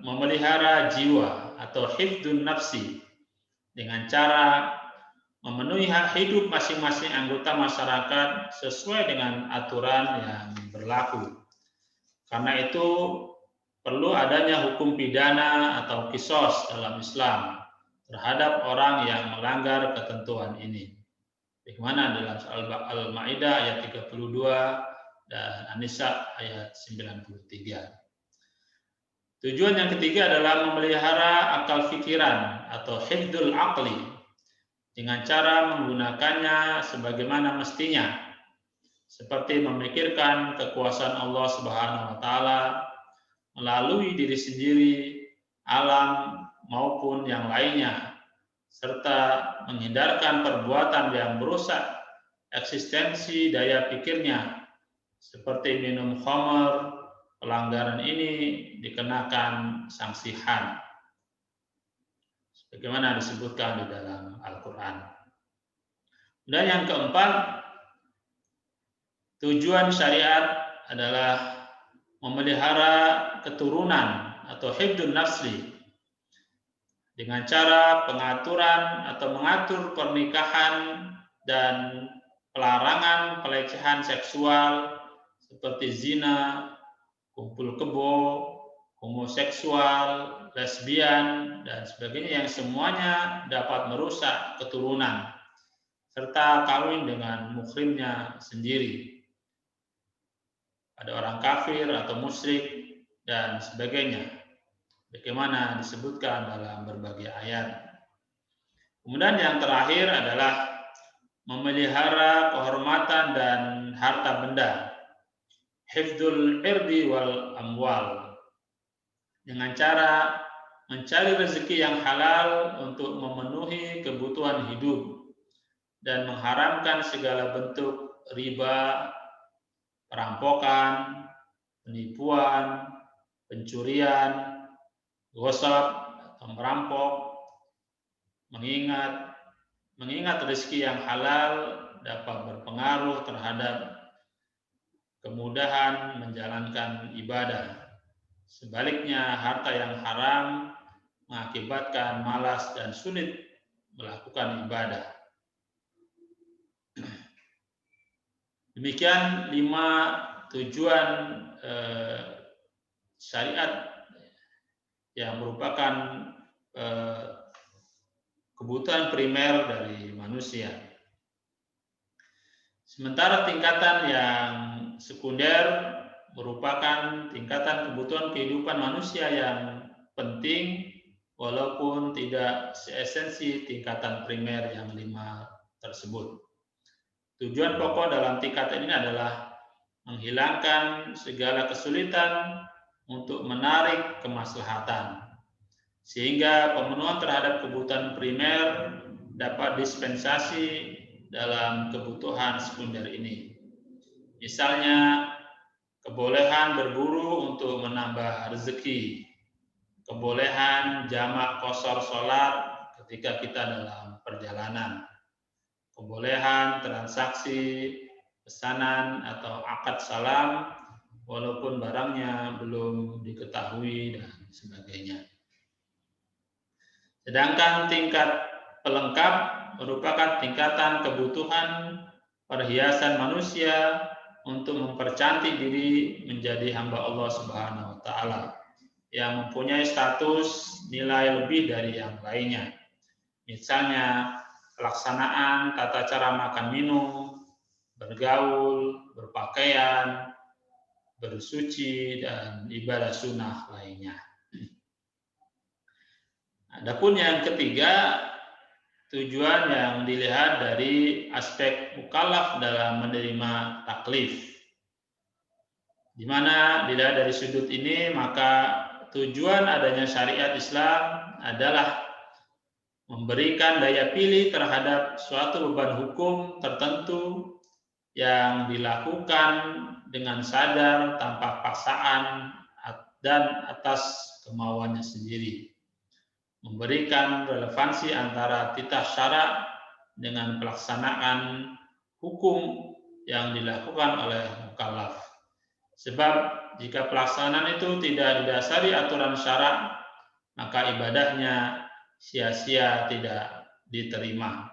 memelihara jiwa atau hifdzun nafsi dengan cara memenuhi hak hidup masing-masing anggota masyarakat sesuai dengan aturan yang berlaku. Karena itu perlu adanya hukum pidana atau kisos dalam Islam terhadap orang yang melanggar ketentuan ini. Bagaimana dalam Al-Maidah ayat 32 dan An-Nisa ayat 93. Tujuan yang ketiga adalah memelihara akal fikiran atau hifdzul aqli dengan cara menggunakannya sebagaimana mestinya, seperti memikirkan kekuasaan Allah Subhanahu wa taala melalui diri sendiri, alam maupun yang lainnya, serta menghindarkan perbuatan yang merusak eksistensi daya pikirnya, seperti minum khamar. Pelanggaran ini dikenakan sanksi had, sebagaimana disebutkan di dalam Al-Quran. Dan yang keempat, tujuan syariat adalah memelihara keturunan atau hifdzun nafsi dengan cara pengaturan atau mengatur pernikahan dan pelarangan pelecehan seksual seperti zina, kumpul kebo, homoseksual, lesbian, dan sebagainya yang semuanya dapat merusak keturunan serta kawin dengan muhrimnya sendiri pada orang kafir atau musyrik dan sebagainya, bagaimana disebutkan dalam berbagai ayat. Kemudian yang terakhir adalah memelihara kehormatan dan harta benda, hifdzul irdi wal amwal, dengan cara mencari rezeki yang halal untuk memenuhi kebutuhan hidup dan mengharamkan segala bentuk riba, perampokan, penipuan, pencurian, gosip atau merampok, mengingat rezeki yang halal dapat berpengaruh terhadap kemudahan menjalankan ibadah. Sebaliknya, harta yang haram mengakibatkan malas dan sulit melakukan ibadah. Demikian 5 tujuan syariat yang merupakan kebutuhan primer dari manusia. Sementara tingkatan yang sekunder merupakan tingkatan kebutuhan kehidupan manusia yang penting walaupun tidak seesensi tingkatan primer yang 5 tersebut. Tujuan pokok dalam tingkatan ini adalah menghilangkan segala kesulitan untuk menarik kemaslahatan, sehingga pemenuhan terhadap kebutuhan primer dapat dispensasi dalam kebutuhan sekunder ini. Misalnya, kebolehan berburu untuk menambah rezeki, kebolehan jamak qashar sholat ketika kita dalam perjalanan, kebolehan transaksi pesanan atau akad salam walaupun barangnya belum diketahui dan sebagainya. Sedangkan tingkat pelengkap merupakan tingkatan kebutuhan perhiasan manusia untuk mempercantik diri menjadi hamba Allah Subhanahu wa taala yang mempunyai status nilai lebih dari yang lainnya. Misalnya pelaksanaan tata cara makan minum, bergaul, berpakaian, bersuci, dan ibadah sunnah lainnya. Adapun yang ketiga tujuan yang dilihat dari aspek mukallaf dalam menerima taklif. Di mana dilihat dari sudut ini, maka tujuan adanya syariat Islam adalah memberikan daya pilih terhadap suatu beban hukum tertentu yang dilakukan dengan sadar tanpa paksaan dan atas kemauannya sendiri. Memberikan relevansi antara titah syara dengan pelaksanaan hukum yang dilakukan oleh mukallaf. Sebab jika pelaksanaan itu tidak didasari aturan syara, maka ibadahnya sia-sia, tidak diterima.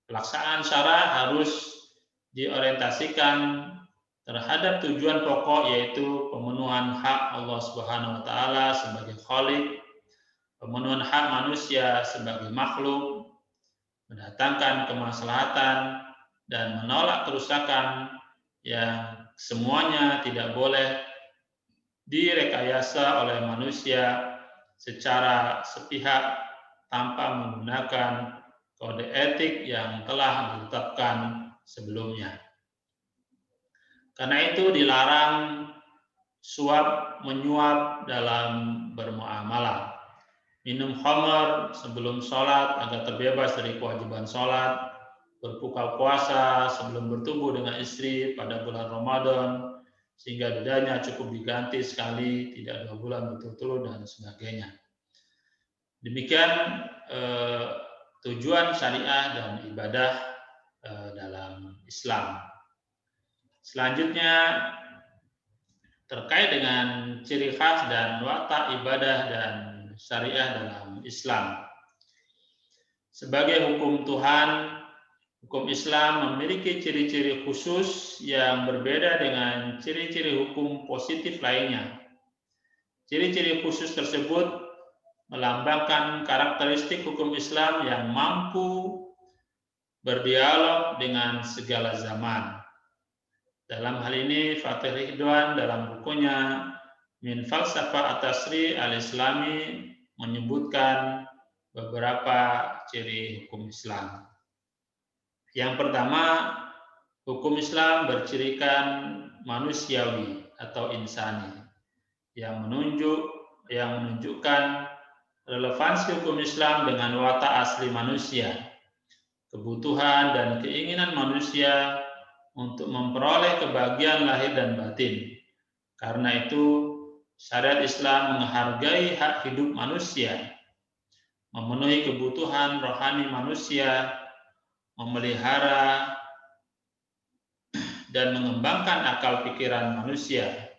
Pelaksanaan syara harus diorientasikan terhadap tujuan pokok, yaitu pemenuhan hak Allah Subhanahu wa taala sebagai Khaliq, pemenuhan hak manusia sebagai makhluk, mendatangkan kemaslahatan dan menolak kerusakan yang semuanya tidak boleh direkayasa oleh manusia secara sepihak tanpa menggunakan kode etik yang telah ditetapkan sebelumnya. Karena itu dilarang suap menyuap dalam bermuamalah. Minum khamar sebelum sholat agar terbebas dari kewajiban sholat, berbuka puasa sebelum bertemu dengan istri pada bulan Ramadan, sehingga lidahnya cukup diganti sekali, tidak 2 bulan berturut-turut, dan sebagainya. Demikian tujuan syariah dan ibadah dalam Islam. Selanjutnya, terkait dengan ciri khas dan watak ibadah dan syariah dalam Islam. Sebagai hukum Tuhan, hukum Islam memiliki ciri-ciri khusus yang berbeda dengan ciri-ciri hukum positif lainnya. Ciri-ciri khusus tersebut melambangkan karakteristik hukum Islam yang mampu berdialog dengan segala zaman. Dalam hal ini, Fatih Ridwan dalam bukunya Min Falsafah At-Tasri Al-Islami menyebutkan beberapa ciri hukum Islam. Yang pertama, hukum Islam bercirikan manusiawi atau insani, yang menunjukkan relevansi hukum Islam dengan watak asli manusia, kebutuhan dan keinginan manusia untuk memperoleh kebahagiaan lahir dan batin. Karena itu, syariat Islam menghargai hak hidup manusia, memenuhi kebutuhan rohani manusia, memelihara dan mengembangkan akal pikiran manusia,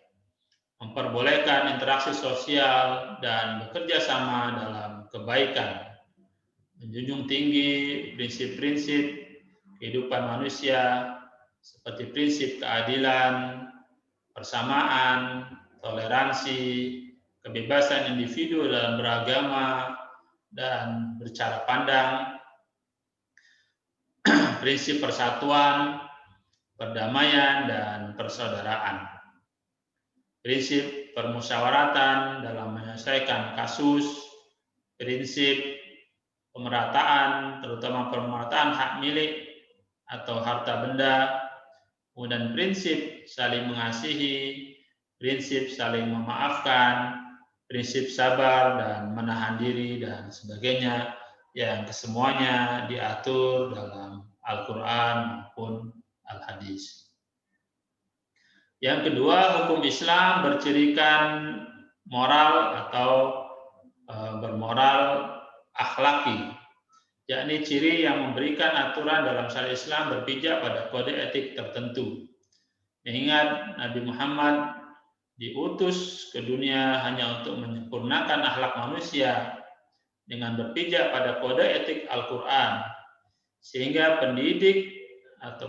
memperbolehkan interaksi sosial dan bekerja sama dalam kebaikan, menjunjung tinggi prinsip-prinsip kehidupan manusia seperti prinsip keadilan, persamaan, toleransi, kebebasan individu dalam beragama dan bercara pandang, prinsip persatuan, perdamaian, dan persaudaraan, prinsip permusyawaratan dalam menyelesaikan kasus, prinsip pemerataan, terutama pemerataan hak milik atau harta benda, kemudian prinsip saling mengasihi, prinsip saling memaafkan, prinsip sabar dan menahan diri, dan sebagainya, yang kesemuanya diatur dalam Al-Quran maupun Al-Hadis. Yang kedua, hukum Islam bercirikan moral atau bermoral akhlaki, yakni ciri yang memberikan aturan dalam syariat Islam berpijak pada kode etik tertentu. Mengingat Nabi Muhammad diutus ke dunia hanya untuk menyempurnakan akhlak manusia dengan berpijak pada kode etik Al-Quran, sehingga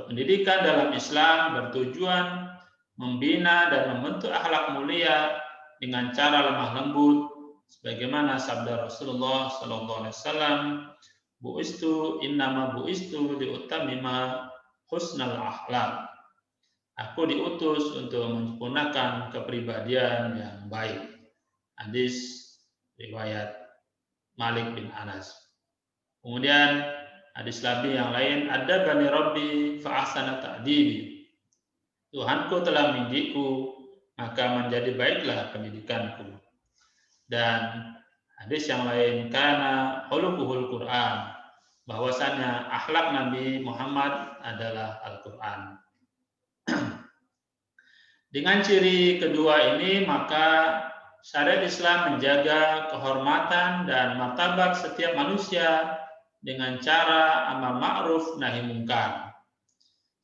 pendidikan dalam Islam bertujuan membina dan membentuk akhlak mulia dengan cara lemah lembut, sebagaimana sabda Rasulullah SAW, innama bu'istu liutammima husnal akhlak. Aku diutus untuk menyempurnakan kepribadian yang baik. Hadis riwayat Malik bin Anas. Kemudian Hadis Nabi yang lain, ada bani Rabbi fa ahsana ta'dibi. Tuhanku telah mendidikku, maka menjadi baiklah pendidikanku. Dan hadis yang lain, karena khuluquhul Quran, bahwasanya akhlak Nabi Muhammad adalah Al-Quran. Dengan ciri kedua ini, maka syariat Islam menjaga kehormatan dan martabat setiap manusia dengan cara amar ma'ruf nahi mungkar,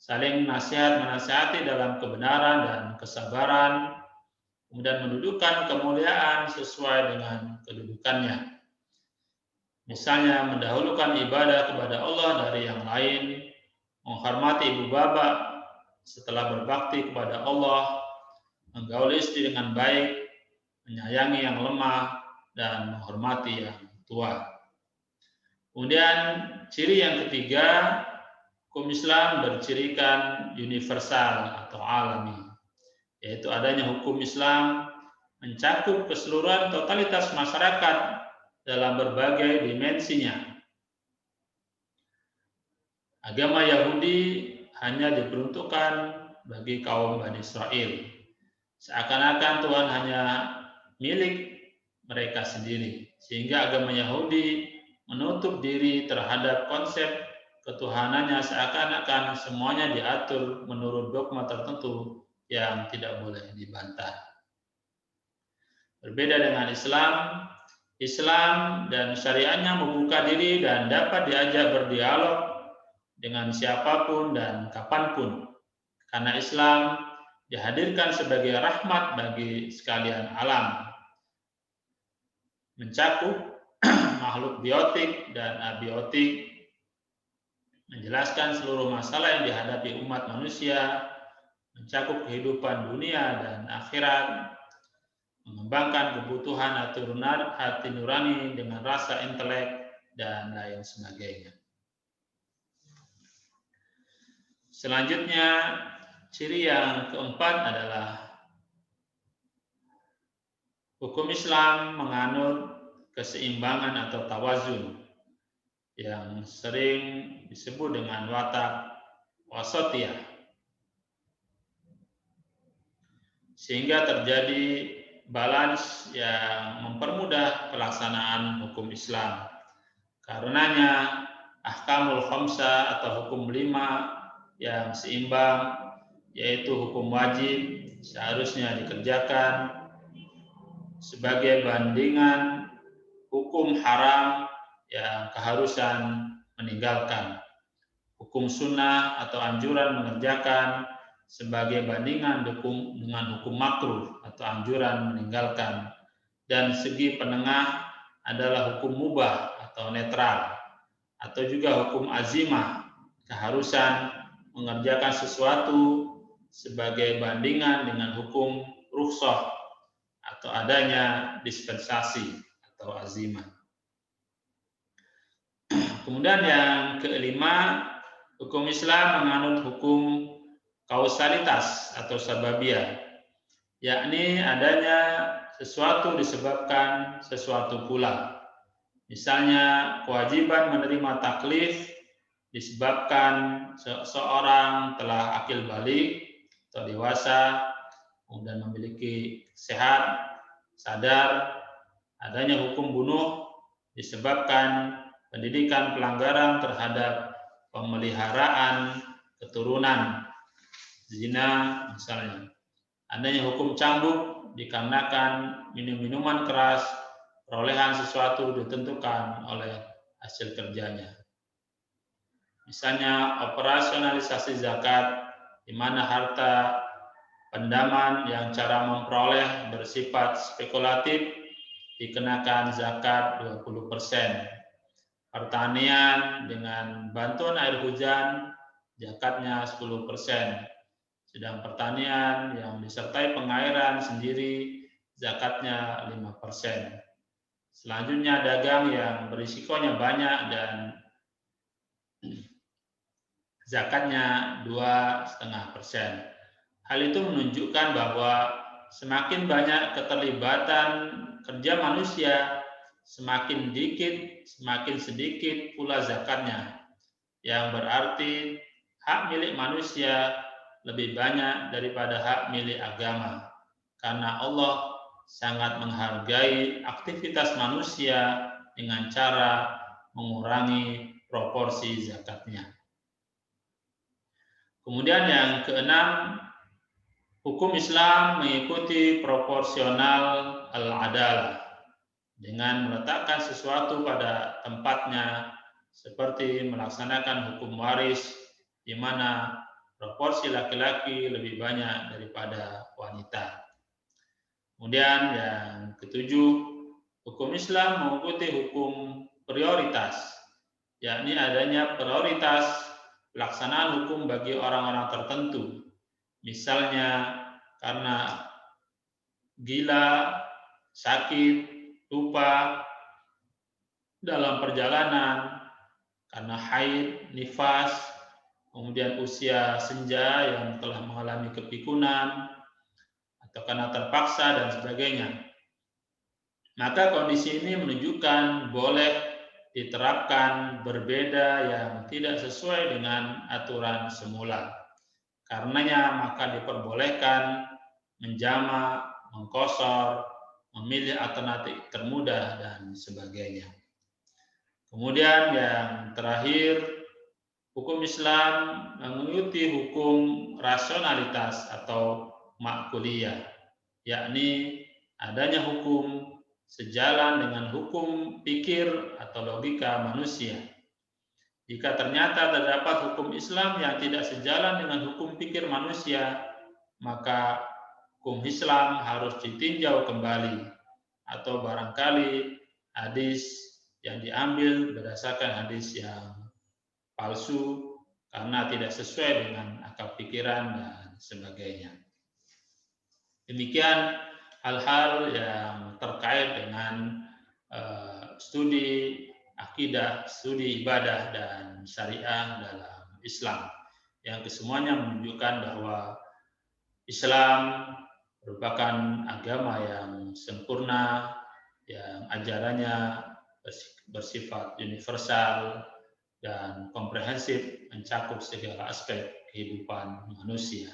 saling menasihati dalam kebenaran dan kesabaran, kemudian mendudukan kemuliaan sesuai dengan kedudukannya. Misalnya mendahulukan ibadah kepada Allah dari yang lain, menghormati ibu bapak setelah berbakti kepada Allah, menggauli istri dengan baik, menyayangi yang lemah, dan menghormati yang tua. Kemudian ciri yang ketiga, hukum Islam bercirikan universal atau alami, yaitu adanya hukum Islam mencakup keseluruhan totalitas masyarakat dalam berbagai dimensinya. Agama Yahudi hanya diperuntukkan bagi kaum Bani Israel. Seakan-akan Tuhan hanya milik mereka sendiri, sehingga agama Yahudi menutup diri terhadap konsep ketuhanannya, seakan-akan semuanya diatur menurut dogma tertentu yang tidak boleh dibantah. Berbeda dengan Islam, Islam dan syariatnya membuka diri dan dapat diajak berdialog dengan siapapun dan kapanpun, karena Islam dihadirkan sebagai rahmat bagi sekalian alam, mencakup makhluk biotik dan abiotik, menjelaskan seluruh masalah yang dihadapi umat manusia, mencakup kehidupan dunia dan akhirat, mengembangkan kebutuhan hati nurani dengan rasa intelek, dan lain sebagainya. Selanjutnya, ciri yang keempat adalah hukum Islam menganut keseimbangan atau tawazun yang sering disebut dengan watak wasatiyah, sehingga terjadi balance yang mempermudah pelaksanaan hukum Islam. Karenanya ahkamul khamsah atau hukum 5 yang seimbang, yaitu hukum wajib seharusnya dikerjakan sebagai bandingan hukum haram yang keharusan meninggalkan, hukum sunnah atau anjuran mengerjakan sebagai bandingan dengan hukum makruh atau anjuran meninggalkan, dan segi penengah adalah hukum mubah atau netral, atau juga hukum azimah, keharusan mengerjakan sesuatu sebagai bandingan dengan hukum rukhsah atau adanya dispensasi atau azimah. Kemudian yang kelima, hukum Islam menganut hukum kausalitas atau sababiyah, yakni adanya sesuatu disebabkan sesuatu pula. Misalnya kewajiban menerima taklif disebabkan seseorang telah akil balik atau dewasa, kemudian memiliki sehat, sadar. Adanya hukum bunuh disebabkan pendidikan pelanggaran terhadap pemeliharaan keturunan, zina misalnya. Adanya hukum cambuk dikarenakan minum-minuman keras, perolehan sesuatu ditentukan oleh hasil kerjanya. Misalnya operasionalisasi zakat, di mana harta pendaman yang cara memperoleh bersifat spekulatif dikenakan zakat 20%. Pertanian dengan bantuan air hujan zakatnya 10%. Sedang pertanian yang disertai pengairan sendiri zakatnya 5%. Selanjutnya dagang yang berisikonya banyak dan zakatnya 2,5%. Hal itu menunjukkan bahwa semakin banyak keterlibatan kerja manusia, semakin sedikit pula zakatnya. yang berarti hak milik manusia lebih banyak daripada hak milik agama, karena Allah sangat menghargai aktivitas manusia dengan cara mengurangi proporsi zakatnya. Kemudian yang keenam, hukum Islam mengikuti proporsional al-adalah dengan meletakkan sesuatu pada tempatnya, seperti melaksanakan hukum waris di mana proporsi laki-laki lebih banyak daripada wanita. Kemudian yang ketujuh, hukum Islam mengikuti hukum prioritas, yakni adanya prioritas pelaksanaan hukum bagi orang-orang tertentu. Misalnya karena gila, sakit, lupa dalam perjalanan, karena haid, nifas, kemudian usia senja yang telah mengalami kepikunan, atau karena terpaksa dan sebagainya. Maka kondisi ini menunjukkan boleh diterapkan berbeda yang tidak sesuai dengan aturan semula. Karenanya maka diperbolehkan menjamak, mengqashar, memilih alternatif termudah dan sebagainya. Kemudian yang terakhir, hukum Islam mengikuti hukum rasionalitas atau makuliyah, yakni adanya hukum sejalan dengan hukum pikir atau logika manusia. Jika ternyata terdapat hukum Islam yang tidak sejalan dengan hukum pikir manusia, maka hukum Islam harus ditinjau kembali, atau barangkali hadis yang diambil berdasarkan hadis yang palsu karena tidak sesuai dengan akal pikiran dan sebagainya. Demikian hal-hal yang terkait dengan studi akidah, studi ibadah dan syariah dalam Islam, yang kesemuanya menunjukkan bahwa Islam merupakan agama yang sempurna, yang ajarannya bersifat universal dan komprehensif, mencakup segala aspek kehidupan manusia.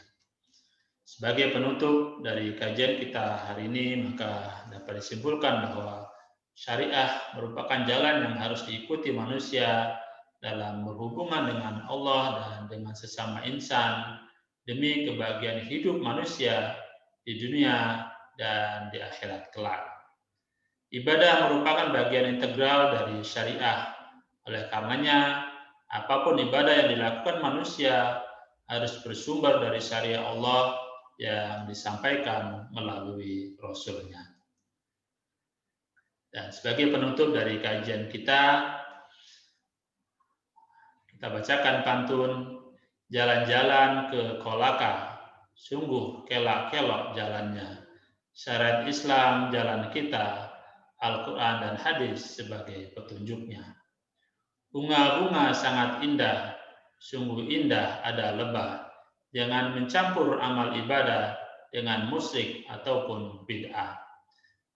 Sebagai penutup dari kajian kita hari ini, maka dapat disimpulkan bahwa syariah merupakan jalan yang harus diikuti manusia dalam berhubungan dengan Allah dan dengan sesama insan demi kebahagiaan hidup manusia di dunia dan di akhirat kelak. Ibadah merupakan bagian integral dari syariah. Oleh karenanya, apapun ibadah yang dilakukan manusia harus bersumber dari syariat Allah yang disampaikan melalui Rasul-Nya. Dan sebagai penutup dari kajian kita bacakan pantun, jalan-jalan ke Kolaka, sungguh kelak-kelok jalannya. Syariat Islam jalan kita, Al-Quran dan hadis sebagai petunjuknya. Bunga-bunga sangat indah, sungguh indah ada lebah. Jangan mencampur amal ibadah dengan musyrik ataupun bid'ah.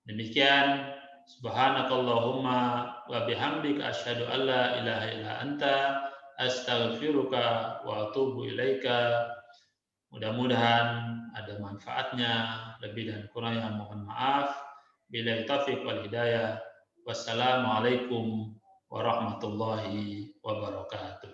Demikian, subhanakallahumma wa bihamdika asyhadu an la ilaha illa anta astaghfiruka wa atubu ilaika. Mudah-mudahan ada manfaatnya, lebih dan kurangnya mohon maaf. Billahi taufiq wal hidayah. Wassalamualaikum warahmatullahi wabarakatuh.